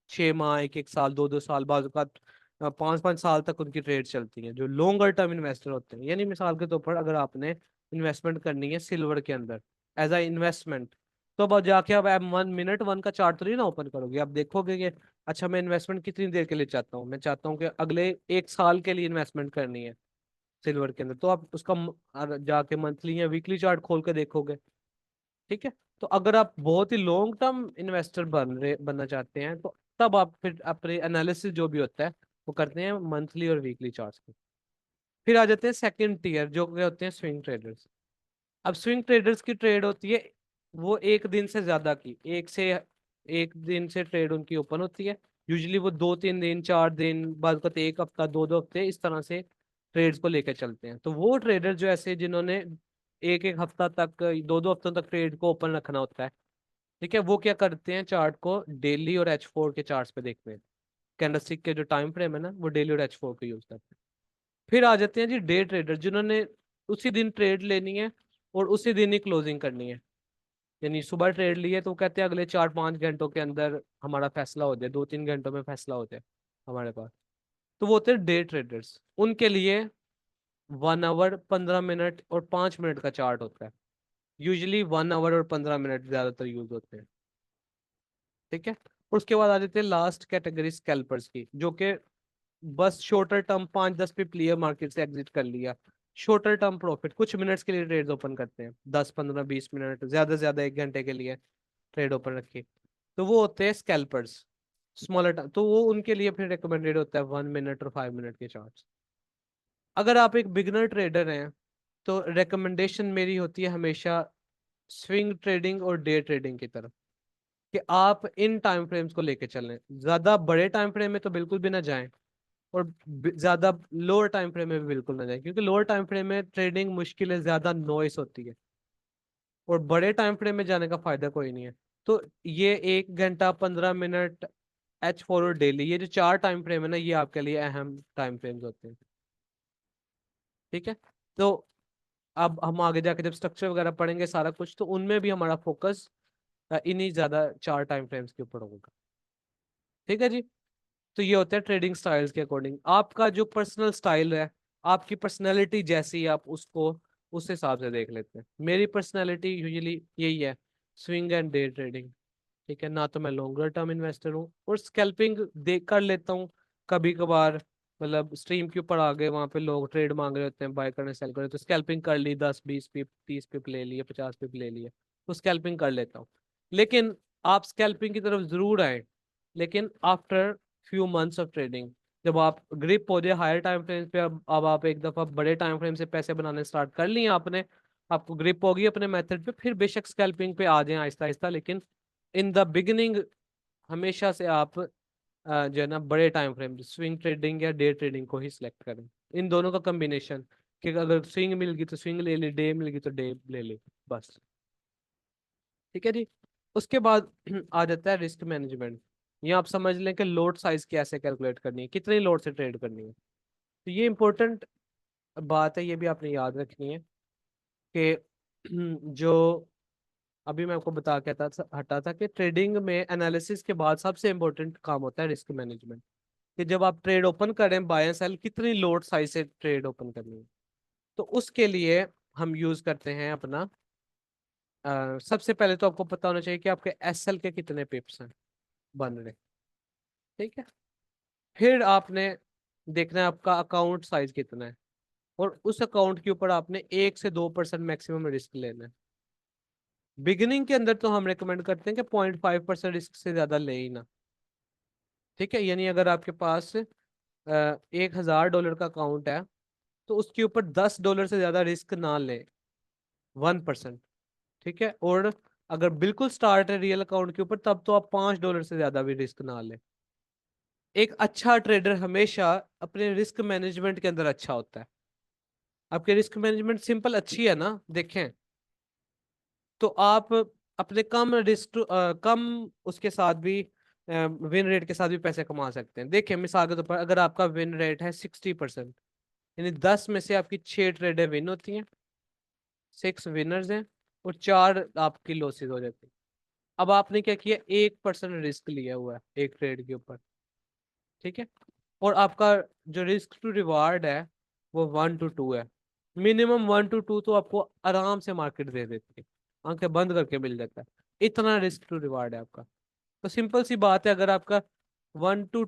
6 माह, एक एक साल, दो दो साल, बाद का 5 5 साल तक उनकी ट्रेड चलती है, जो लॉन्गर टर्म इन्वेस्टर होते हैं। यानी मिसाल के तौर पर अगर आपने इन्वेस्टमेंट करनी है सिल्वर के अंदर एज अ इन्वेस्टमेंट, तो अब जाके अब आप 1 मिनट 1 का चार्ट तो नहीं ना ओपन करोगे, आप देखोगे कि अच्छा मैं इन्वेस्टमेंट कितनी देर के लिए चाहता हूँ, मैं चाहता हूँ कि अगले 1 साल के लिए इन्वेस्टमेंट करनी है सिल्वर के अंदर, तो आप उसका जाके मंथली या वीकली चार्ट खोल के देखोगे। ठीक है। तो अगर आप बहुत ही लॉन्ग टर्म इन्वेस्टर बनना चाहते हैं, तो तब आप फिर अपने एनालिसिस जो भी होता है वो करते हैं मंथली और वीकली चार्ट्स पे। फिर आ जाते हैं सेकंड टीयर, जो के होते हैं स्विंग ट्रेडर्स। अब स्विंग ट्रेडर्स की ट्रेड होती है वो एक दिन से ज्यादा की, एक दिन से ट्रेड उनकी ओपन होती है। यूजुअली वो 2 3 दिन 4 दिन बाद का 1 हफ्ता 2 2 हफ्ते इस तरह से ट्रेड्स को लेकर चलते हैं। तो वो ट्रेडर जो ऐसे जिन्होंने एक एक हफ्ता तक 2 2 हफ्तों तक ट्रेड को ओपन रखना होता है, ठीक है, वो क्या करते हैं चार्ट को डेली और H4 के चार्ट्स पे देखते हैं। कैंडलस्टिक के जो टाइम फ्रेम है ना वो डेली और H4 को यूज करते हैं। फिर आ जाते हैं जी डे ट्रेडर, जिन्होंने उसी दिन ट्रेड लेनी है और उसी दिन ही क्लोजिंग करनी है। यानी सुबह ट्रेड लिए तो वो कहते हैं अगले 4 5 घंटों के अंदर हमारा फैसला हो जाए, 2 3 घंटों में फैसला हो जाए हमारे पास। तो वो होते हैं डे ट्रेडर्स, उनके लिए 1 आवर 15 मिनट और 5 मिनट का चार्ट होता है। यूजली 1 आवर और 15 मिनट ज्यादातर यूज होते हैं। ठीक है। और उसके बाद आ जाते हैं लास्ट कैटेगरी स्कैल्पर्स की, जो कि बस शॉर्टर टर्म 5 10 पिप लिए मार्केट से एग्जिट कर लिया, शॉर्टर टर्म प्रॉफिट, कुछ मिनट्स के लिए ट्रेड ओपन करते हैं, 10 15 20 मिनट, ज्यादा से ज्यादा 1 घंटे के लिए ट्रेड ओपन रखी, तो वो होते हैं स्कैल्पर्स। स्मॉलर टर्म तो वो उनके लिए फिर रिकमेंडेड होता है 1 मिनट और 5 मिनट के चार्ट्स। अगर आप एक बिगनर ट्रेडर हैं तो रिकमेंडेशन मेरी होती है हमेशा स्विंग ट्रेडिंग और डे ट्रेडिंग की तरफ, कि आप इन टाइम फ्रेम्स को लेके चलें, ज्यादा बड़े टाइम फ्रेम में तो बिल्कुल भी ना जाएं और ज्यादा लोअर टाइम फ्रेम में भी बिल्कुल ना जाएं, क्योंकि लोअर टाइम फ्रेम में ट्रेडिंग मुश्किल है, ज्यादा नॉइस होती है, और बड़े टाइम फ्रेम में जाने का फायदा कोई नहीं है। तो ये 1 घंटा 15 मिनट H4 और डेली, ये जो 4 टाइम फ्रेम है ना, ये आपके लिए अहम टाइम फ्रेम्स होते हैं। ठीक है। तो अब हम आगे जाके जब स्ट्रक्चर वगैरह पढ़ेंगे सारा कुछ, तो उनमें भी हमारा फोकस इन्हीं ज्यादा 4 टाइम फ्रेम्स के ऊपर होगा। ठीक है जी। तो ये होता है ट्रेडिंग स्टाइल्स के अकॉर्डिंग, आपका जो पर्सनल स्टाइल है, आपकी पर्सनैलिटी जैसी आप उसको उस हिसाब से देख लेते हैं। मेरी पर्सनैलिटी यूजुअली यही है, स्विंग एंड डे ट्रेडिंग। ठीक है। ना तो मैं लॉन्गर टर्म इन्वेस्टर हूँ, और स्कैल्पिंग देख कर लेता हूँ कभी कभार, मतलब स्ट्रीम के ऊपर आ गए, वहां पे लोग ट्रेड मांग रहे होते हैं, बाय करने सेल करने, तो स्कैल्पिंग कर ली, 10 20 पिप 30 पिप ले लिए, 50 पिप ले लिए, तो स्कैल्पिंग कर लेता हूँ। लेकिन आप स्कैल्पिंग की तरफ जरूर आए, लेकिन after few months of trading, जब आप ग्रिप हो जाए हायर टाइम फ्रेम पे, अब आप एक दफा बड़े टाइम फ्रेम से पैसे बनाने स्टार्ट कर लिए आपने, आपको ग्रिप होगी अपने मेथड पे, फिर बेशक स्कैल्पिंग पे आ जाए आहिस्ता आहिस्ता, लेकिन इन द बिगिनिंग हमेशा से आप जो है ना बड़े टाइम फ्रेम स्विंग ट्रेडिंग या डे ट्रेडिंग को ही सिलेक्ट करें, इन दोनों का कॉम्बिनेशन, कि अगर स्विंग मिल गई तो स्विंग ले ली, डे मिल गई तो डे ले ली, बस। ठीक है जी। उसके बाद आ जाता है रिस्क मैनेजमेंट। ये आप समझ लें कि लोड साइज कैसे कैलकुलेट करनी है, कितनी लोड से ट्रेड करनी है। तो ये इंपॉर्टेंट बात है, ये भी आपने याद रखनी है कि जो अभी मैं आपको बता के हटा था कि ट्रेडिंग में एनालिसिस के बाद सबसे इंपॉर्टेंट काम होता है रिस्क मैनेजमेंट, कि जब आप ट्रेड ओपन करें बाय एंड सेल, कितनी लोड साइज से ट्रेड ओपन करनी है। तो उसके लिए हम यूज करते हैं अपना, सबसे पहले तो आपको पता होना चाहिए कि आपके एसएल के कितने पिप्स हैं बन रहे। ठीक है। फिर आपने देखना है आपका अकाउंट साइज कितना है, और उस अकाउंट के ऊपर आपने 1 से 2% मैक्सिमम रिस्क लेना है। बिगिनिंग के अंदर तो हम रेकमेंड करते हैं कि 0.5% रिस्क से ज्यादा ले ही ना। ठीक है, यानी अगर आपके पास $1,000 का अकाउंट है, तो उसके ऊपर $10 से ज्यादा रिस्क ना ले, 1%। ठीक है, और अगर बिल्कुल स्टार्ट है रियल अकाउंट के ऊपर, तब तो आप $5 से ज्यादा भी रिस्क ना ले। एक अच्छा ट्रेडर हमेशा अपने रिस्क मैनेजमेंट के अंदर अच्छा होता है। आपके रिस्क मैनेजमेंट सिंपल अच्छी है ना, देखें, तो आप अपने कम रिस्क, कम उसके साथ भी, विन रेट के साथ भी पैसे कमा सकते हैं। देखिए मिसाल के तौर पर, अगर आपका विन रेट है 60%, यानी 10 में से आपकी 6 ट्रेडें विन होती हैं, 6 विनर्स हैं, और 4 आपकी लॉसेज हो जाती है। अब आपने क्या किया, 1% रिस्क लिया हुआ है एक ट्रेड के ऊपर। ठीक है, और आपका जो रिस्क टू रिवार्ड है वो 1 to 2 है। मिनिमम 1 to 2 तो आपको आराम से मार्केट दे देती है, आंखें बंद करके मिल जाता है। इतना रिस्क टू रिवार्ड है आपका। तो सिंपल सी बात है, अगर आपका 1 to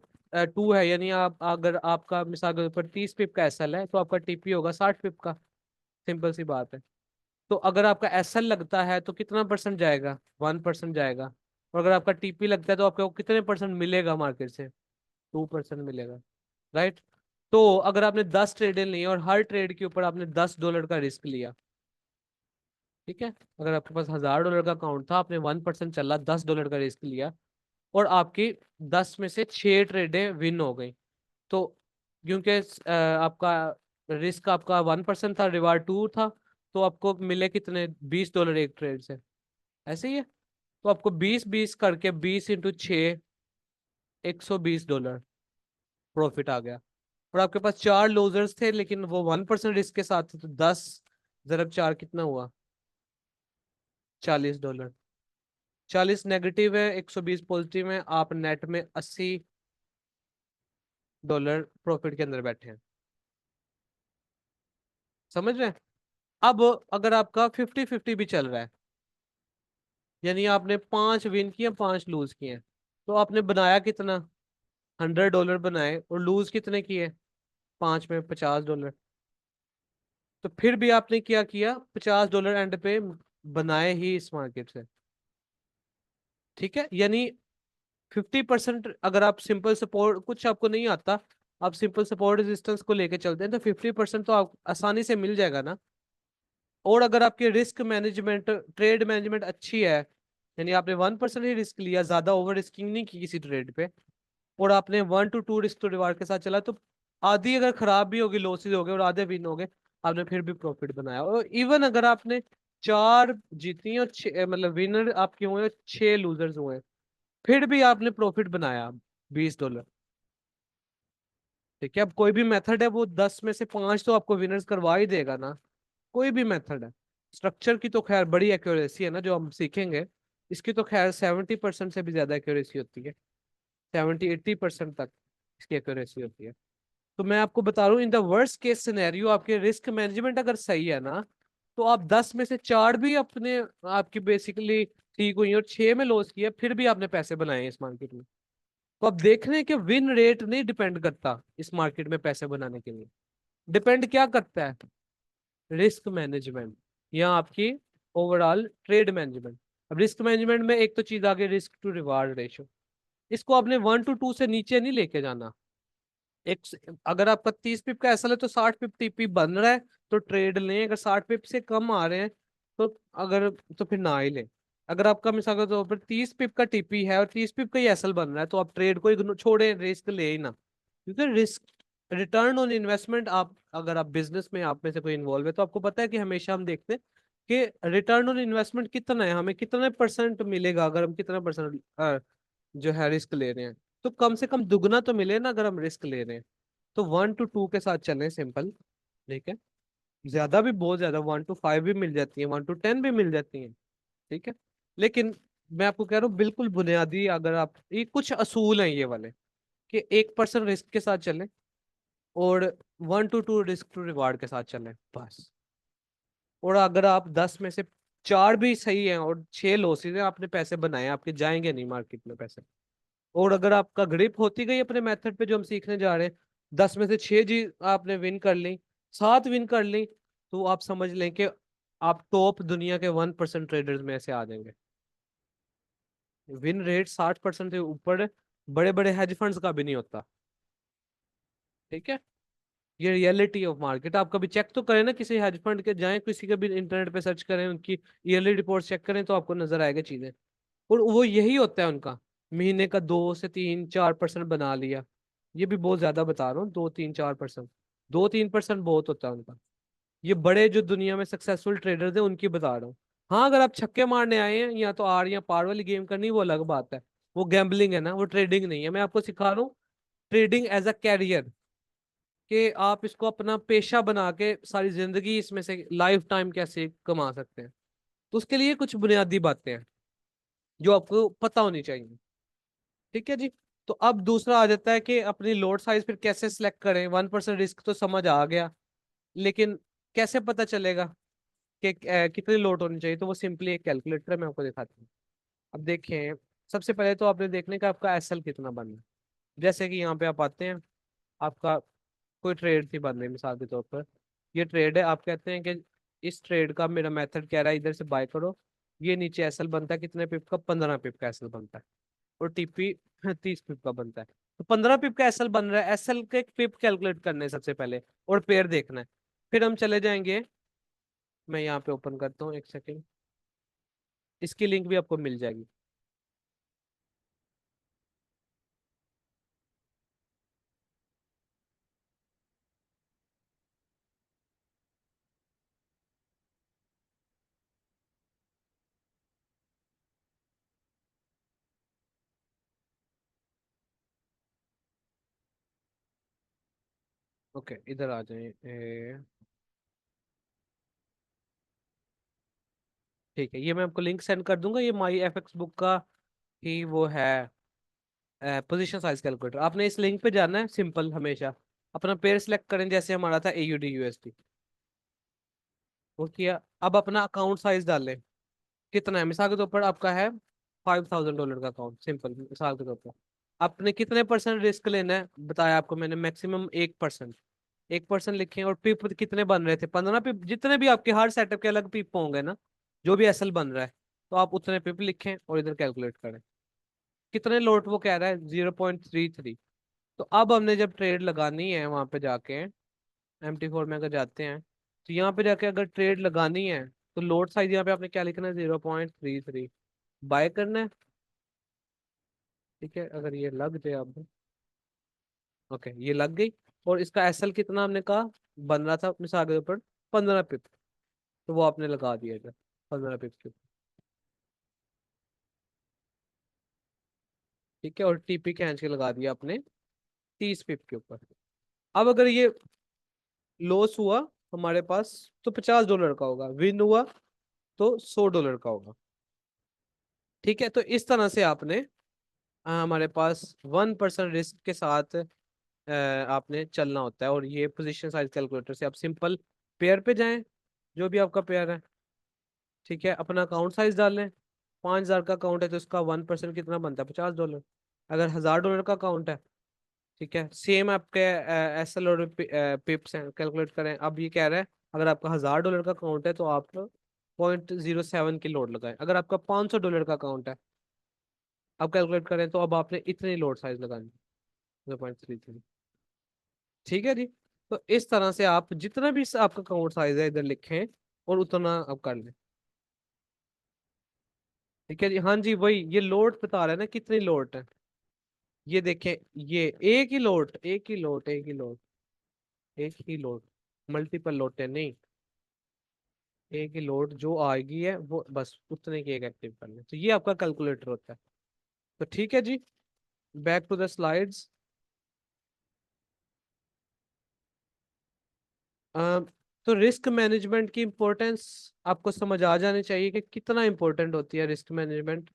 2 है, यानी आप अगर आपका मिसाल के ऊपर 30 पिप का एसएल है, तो आपका टीपी होगा 60 पिप का। सिंपल सी बात है। तो अगर आपका एसएल लगता है तो कितना परसेंट जाएगा, 1% जाएगा। और अगर आपका टीपी लगता है तो आपको कितने परसेंट मिलेगा मार्केट से, 2% मिलेगा। राइट। तो अगर आपने 10 ट्रेडें ली और हर ट्रेड के ऊपर आपने $10 का रिस्क लिया, ठीक है, अगर आपके पास $1,000 का अकाउंट था, आपने 1% चला, $10 का रिस्क लिया, और आपकी 10 में से 6 ट्रेडें विन हो गई, तो क्योंकि आपका रिस्क आपका 1% था, रिवार्ड 2 था, तो आपको मिले कितने, $20 एक ट्रेड से। ऐसे ही है। तो आपको 20-20 करके 20 × 6, $120 प्रॉफिट आ गया। और आपके पास 4 लूजर्स थे, लेकिन वो 1% रिस्क के साथ थे, तो 10 × 4 कितना हुआ, $40। 40 नेगेटिव है, 120 पॉजिटिव है, आप नेट में $80 प्रॉफिट के अंदर बैठे हैं। समझ रहे हैं। अब अगर आपका 50-50 भी चल रहा है, यानी आपने 5 विन किए, 5 लूज किए, तो आपने बनाया कितना, $100 बनाए, और लूज कितने किए, 5 में $50। तो फिर भी आपने क्या किया, $50 एंड पे बनाए ही इस मार्केट से। ठीक है, यानी 50%, अगर आप सिंपल सपोर्ट, कुछ आपको नहीं आता, आप सिंपल सपोर्ट रेजिस्टेंस को लेके चलते हैं, तो 50% तो आप आसानी से मिल जाएगा ना। और अगर आपकी रिस्क मैनेजमेंट, ट्रेड मैनेजमेंट अच्छी है, यानी आपने 1% ही रिस्क लिया, ज्यादा ओवर रिस्किंग नहीं की किसी ट्रेड पे, और आपने 1 to 2 रिस्क टू रिवार्ड के साथ चला, तो आधी अगर खराब भी होगी, लॉसेज हो गए, और आधे विन हो गए, आपने फिर भी प्रॉफिट बनाया। और इवन अगर आपने 4 जीती और मतलब विनर आपके हुए, 6 लूजर्स हुए, फिर भी आपने प्रॉफिट बनाया $20। ठीक है, अब कोई भी मेथड है, वो 10 में से 5 तो आपको विनर्स करवा ही देगा ना, कोई भी मेथड है। स्ट्रक्चर की तो खैर बड़ी एक्यूरेसी है ना जो हम सीखेंगे, इसकी तो खैर 70% से भी ज्यादा एक्यूरेसी होती है, 70-80% तक इसकी एक्यूरेसी होती है। तो मैं आपको बता रहा हूँ, in the worst case scenario, आपके रिस्क मैनेजमेंट अगर सही है ना, तो आप 10 में से 4 भी अपने, आपकी बेसिकली ठीक हुई, और 6 में लॉस किया, फिर भी आपने पैसे बनाए हैं इस मार्केट में। तो आप देख रहे हैं कि विन रेट नहीं डिपेंड करता इस मार्केट में पैसे बनाने के लिए, डिपेंड क्या करता है, रिस्क मैनेजमेंट या आपकी ओवरऑल ट्रेड मैनेजमेंट। अब रिस्क मैनेजमेंट में एक तो चीज आ गई, रिस्क टू रिवार्ड रेशो। इसको आपने 1 to 2 से नीचे नहीं लेके जाना। अगर आपका 30 पिप का एसएल है, तो 60 पिप टीपी बन रहा है तो ट्रेड लें, अगर 60 पिप से कम आ रहे हैं तो, अगर, तो फिर ना ही लें। अगर आपका मिसाल के तौर पर 30 पिप का टीपी है और 30 पिप का ही एसएल बन रहा है, तो आप ट्रेड को छोड़े, रिस्क ले ही ना। क्योंकि रिस्क, रिटर्न ऑन इन्वेस्टमेंट, आप अगर आप बिजनेस में आप में से कोई इन्वॉल्व है, तो आपको पता है कि हमेशा हम देखते हैं कि रिटर्न ऑन इन्वेस्टमेंट कितना है, हमें कितने परसेंट मिलेगा अगर हम कितना परसेंट जो है रिस्क ले रहे हैं। तो कम से कम दुगना तो मिले ना अगर हम रिस्क ले रहे हैं। तो 1 to 2 के साथ चलें, सिंपल। ठीक है, ज्यादा भी, बहुत ज्यादा 1 to 5 भी मिल जाती है, 1 to 10 भी मिल जाती है। ठीक है, लेकिन मैं आपको कह रहा हूँ बिल्कुल बुनियादी, अगर आप, ये कुछ असूल हैं ये वाले, कि 1% रिस्क के साथ चलें, और 1 to 2 रिस्क टू रिवार्ड के साथ चलें, बस। और अगर आप 10 में से 4 भी सही हैं और 6 लॉसेज हैं, आपने पैसे बनाए हैं, आपके जाएंगे नहीं मार्केट में पैसे। और अगर आपका ग्रिप होती गई अपने मेथड पे जो हम सीखने जा रहे हैं, 10 में से 6 जी आपने विन कर ली, 7 विन कर ली, तो आप समझ लें कि आप टॉप दुनिया के 1% ट्रेडर्स में ऐसे आ जाएंगे। विन रेट 60% से ऊपर बड़े बड़े हेज फंड्स का भी नहीं होता। ठीक है, ये रियलिटी ऑफ मार्केट। आप कभी चेक तो करें ना, किसी हेज फंड के जाएं, किसी के भी इंटरनेट पे सर्च करें, उनकी ईयरली रिपोर्ट चेक करें, तो आपको नजर आएगा चीजें। और वो यही होता है उनका, महीने का 2 से 3 4% बना लिया। ये भी बहुत ज्यादा बता रहा हूँ, 2 3 4%। 2 3% बहुत होता है उनका। ये बड़े जो दुनिया में सक्सेसफुल ट्रेडर्स हैं उनकी बता रहा हूँ। हाँ, अगर आप छक्के मारने आए हैं या तो आर या पार वाली गेम करनी, वो अलग बात है। वो गैम्बलिंग है ना, वो ट्रेडिंग नहीं है। मैं आपको सिखा रहा हूँ ट्रेडिंग एज अ कैरियर, कि आप इसको अपना पेशा बना के सारी जिंदगी इसमें से लाइफ टाइम कैसे कमा सकते हैं। तो उसके लिए कुछ बुनियादी बातें हैं जो आपको पता होनी चाहिए। ठीक है जी। तो अब दूसरा आ जाता है कि अपनी लोड साइज फिर कैसे सिलेक्ट करें। 1% रिस्क तो समझ आ गया, लेकिन कैसे पता चलेगा कि कितनी लोड होनी चाहिए? तो वो सिंपली एक कैलकुलेटर मैं आपको दिखाता हूँ। अब देखें, सबसे पहले तो आपने देखने का आपका एसएल कितना बनना है। जैसे कि यहाँ पे आप आते हैं, आपका कोई ट्रेड थी बनने, मिसाल के तौर पर ये ट्रेड है, आप कहते हैं कि इस ट्रेड का मेरा मेथड कह रहा है इधर से बाय करो। ये नीचे एसएल बनता है कितने पिप का? 15 पिप का एसएल बनता है। और टीपी 30 पिप का बनता है। तो 15 पिप का एसएल बन रहा है, एसएल के पिप कैलकुलेट करने हैं सबसे पहले, और पेयर देखना है। फिर हम चले जाएंगे, मैं यहाँ पे ओपन करता हूँ, एक सेकेंड। इसकी लिंक भी आपको मिल जाएगी। ओके, इधर आ जाए। ठीक है, ये मैं आपको लिंक सेंड कर दूंगा। ये माई एफएक्स बुक का ही वो है, पोजीशन साइज कैलकुलेटर। आपने इस लिंक पे जाना है, सिंपल हमेशा अपना पेयर सिलेक्ट करें, जैसे हमारा था एयूडी यूएसडी। वो किया, अब अपना अकाउंट साइज डालें। कितना है? मिसाल के तौर पर आपका है $5000 का अकाउंट, सिंपल मिसाल के तौर पर। आपने कितने परसेंट रिस्क लेना है बताया आपको मैंने, मैक्सिमम 1%। 1% लिखें, और पिप कितने बन रहे थे? 15 पिप। जितने भी आपके हर सेटअप के अलग पिप होंगे ना, जो भी एसएल बन रहा है, तो आप उतने पिप लिखें और इधर कैलकुलेट करें कितने लोट वो कह रहा है, 0.33। तो अब हमने जब ट्रेड लगानी है वहां पे जाके, MT4 में अगर जाते हैं, तो यहाँ पे जाके अगर ट्रेड लगानी है, तो लोड साइज यहाँ पे आपने क्या लिखना है? 0.33 बाय करना है। ठीक है, अगर ये लग जाए अब, ओके ये लग गई। और इसका एसएल कितना हमने कहा बन रहा था मिसाल के ऊपर? 15 पिप। तो वो आपने लगा दिया इधर, 15 पिप के ऊपर। ठीक है, और टीपी खींच के लगा दिया आपने 30 पिप के ऊपर। अब अगर ये लॉस हुआ हमारे पास, तो $50 का होगा। विन हुआ तो $100 का होगा। ठीक है, तो इस तरह से आपने हमारे पास 1% रिस्क के साथ आपने चलना होता है। और ये पोजीशन साइज कैलकुलेटर से आप सिंपल पेयर पे जाएं, जो भी आपका पेयर है। ठीक है, अपना अकाउंट साइज डाल लें। 5000 का अकाउंट है तो इसका 1% कितना बनता है? $50। अगर $1000 का अकाउंट है, ठीक है, सेम आपके एस एल और पिप्स हैं, कैलकुलेट करें। अब ये कह रहा है अगर आपका $1000 का अकाउंट है तो आप 0.07 की लोड लगाएं। अगर आपका $500 का अकाउंट है, अब कैलकुलेट करें तो अब आपने इतनी लोड साइज लगानी, 0.33। ठीक है जी। तो इस तरह से आप जितना भी आपका अकाउंट साइज है इधर लिखें, और उतना आप कर लें। ठीक है जी, हाँ जी, वही ये लोड बता रहा है ना कितनी लोड है। ये देखें, ये एक ही लोड, मल्टीपल लोड है नहीं। एक ही लोड जो आएगी है वो बस उतने की एक एक्टिव कर ले, तो ये आपका कैलकुलेटर होता है। तो ठीक है जी, बैक टू द स्लाइड्स। तो रिस्क मैनेजमेंट की इम्पोर्टेंस आपको समझ आ जानी चाहिए कि कितना इम्पोर्टेंट होती है रिस्क मैनेजमेंट।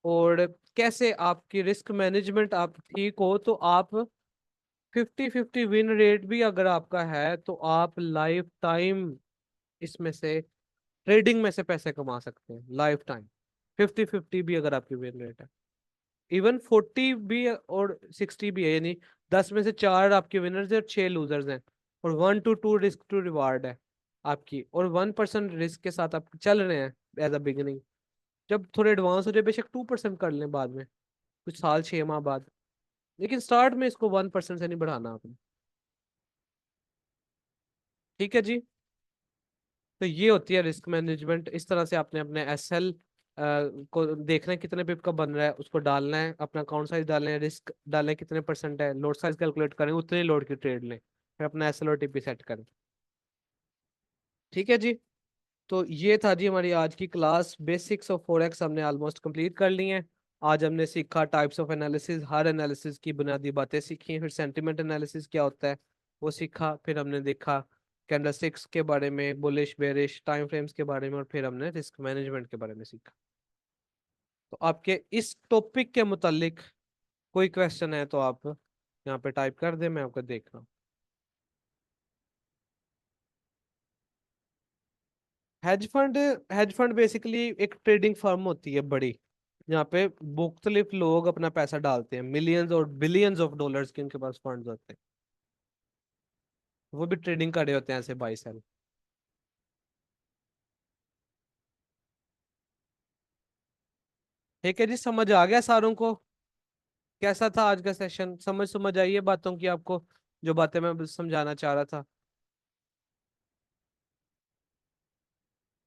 और कैसे आपकी रिस्क मैनेजमेंट आप ठीक हो तो आप 50-50 विन रेट भी अगर आपका है तो आप लाइफ टाइम इसमें से ट्रेडिंग में से पैसे कमा सकते हैं लाइफ टाइम। 50-50 भी अगर आपकी विन रेट है, इवन 40 भी है और 60 भी है, यानी 10 में से 4 आपके विनर्स हैं और 6 लूजर्स हैं, और 1 to 2 रिस्क टू रिवार्ड है आपकी, और 1% रिस्क के साथ आप चल रहे हैं एज अ बिगिनिंग। जब थोड़े एडवांस हो जाए बेशक 2% कर लें बाद में, कुछ साल 6 माह बाद, लेकिन स्टार्ट में इसको 1% से नहीं बढ़ाना आपने। ठीक है जी। तो ये होती है रिस्क मैनेजमेंट। इस तरह से आपने अपने एसएल को देखना है कितने पिप का बन रहा है, उसको डालना है, अपना अकाउंट साइज डालना है, रिस्क डालना है कितने परसेंट है, लोड साइज कैलकुलेट करें, उतने लोड की ट्रेड लें, फिर अपना एसएल और टीपी सेट करें। ठीक है जी। तो ये था जी हमारी आज की क्लास, बेसिक्स ऑफ फॉरेक्स हमने ऑलमोस्ट कंप्लीट कर ली हैं। आज हमने सीखा types of analysis, her analysis की बुनियादी बातें सीखी, फिर सेंटिमेंट एनालिसिस क्या होता है वो सीखा, फिर हमने देखा कैंडलस्टिक्स के बारे में, बुलिश बेरिश टाइम फ्रेम्स के बारे में, और फिर हमने रिस्क मैनेजमेंट के बारे में सीखा। तो आपके इस टॉपिक के मुतालिक कोई क्वेश्चन है तो आप यहाँ पे टाइप कर दें, मैं आपको देख रहा हूँ। Hedge fund, hedge fund basically एक ट्रेडिंग फर्म होती है बड़ी, यहाँ पे मुख्तलिफ लोग अपना पैसा डालते हैं, मिलियंस और बिलियंस ऑफ डॉलर्स के उनके पास फंड्स होते हैं, वो भी ट्रेडिंग कर रहे होते हैं ऐसे बाई सेल। ठीक है जी, समझ आ गया सारों को? कैसा था आज का सेशन? समझ समझ आई है बातों की आपको, जो बातें मैं बस समझाना चाह रहा था?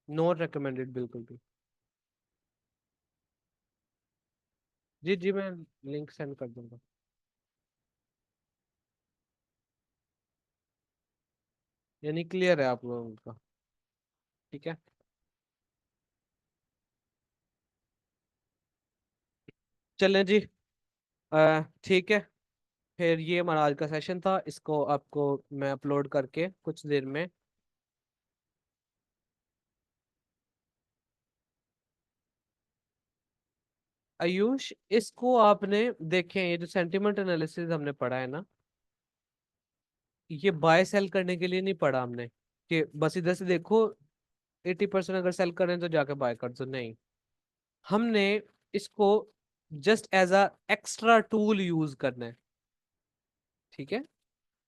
नॉट रिकमेंडेड बिल्कुल भी। जी जी, मैं लिंक सेंड कर दूंगा। यानी क्लियर है आप लोगों का? ठीक है। चलें जी। ठीक है। फिर ये हमारा आज का सेशन था, इसको आपको मैं अपलोड करके कुछ देर में। आयुष, इसको आपने देखें, ये जो सेंटिमेंट एनालिसिस हमने पढ़ा है ना, ये बाय सेल करने के लिए नहीं पढ़ा हमने, कि बस इधर से देखो 80% अगर सेल करें तो जाके बाय कर दो, नहीं। हमने इसको just as a extra tool use करना है। ठीक है।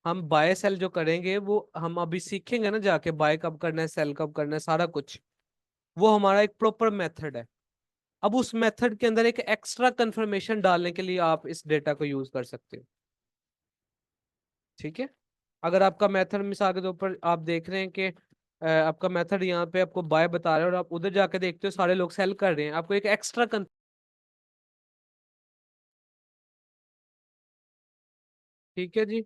हम बाय सेल जो करेंगे वो हम अभी सीखेंगे ना, जाके बाय कब करना है, सेल कब करना है, सारा कुछ वो हमारा एक प्रॉपर मेथड है। अब उस मेथड के अंदर एक एक्स्ट्रा कंफर्मेशन डालने के लिए आप इस डेटा को यूज कर सकते हो। ठीक है। अगर आपका मेथड मिसाल के तौर पर आप देख रहे हैं कि आपका मेथड यहाँ पे आपको बाय बता रहा है और आप उधर जाके देखते हो सारे लोग सेल कर रहे हैं, आपको एक एक्स्ट्रा ठीक है जी।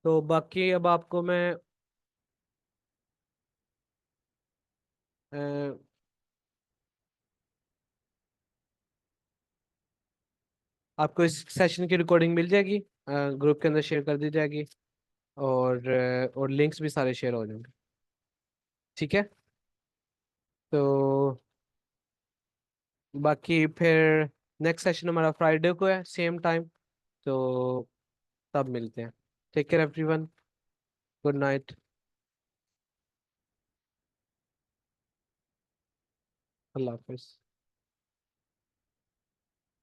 तो बाकी अब आपको मैं अ, आपको इस सेशन की रिकॉर्डिंग मिल जाएगी, ग्रुप के अंदर शेयर कर दी जाएगी, और लिंक्स भी सारे शेयर हो जाएंगे। ठीक है। तो बाकी फिर नेक्स्ट सेशन हमारा फ्राइडे को है, सेम टाइम। तो तब मिलते हैं। Take care everyone. Good night. अल्लाह हाफिज।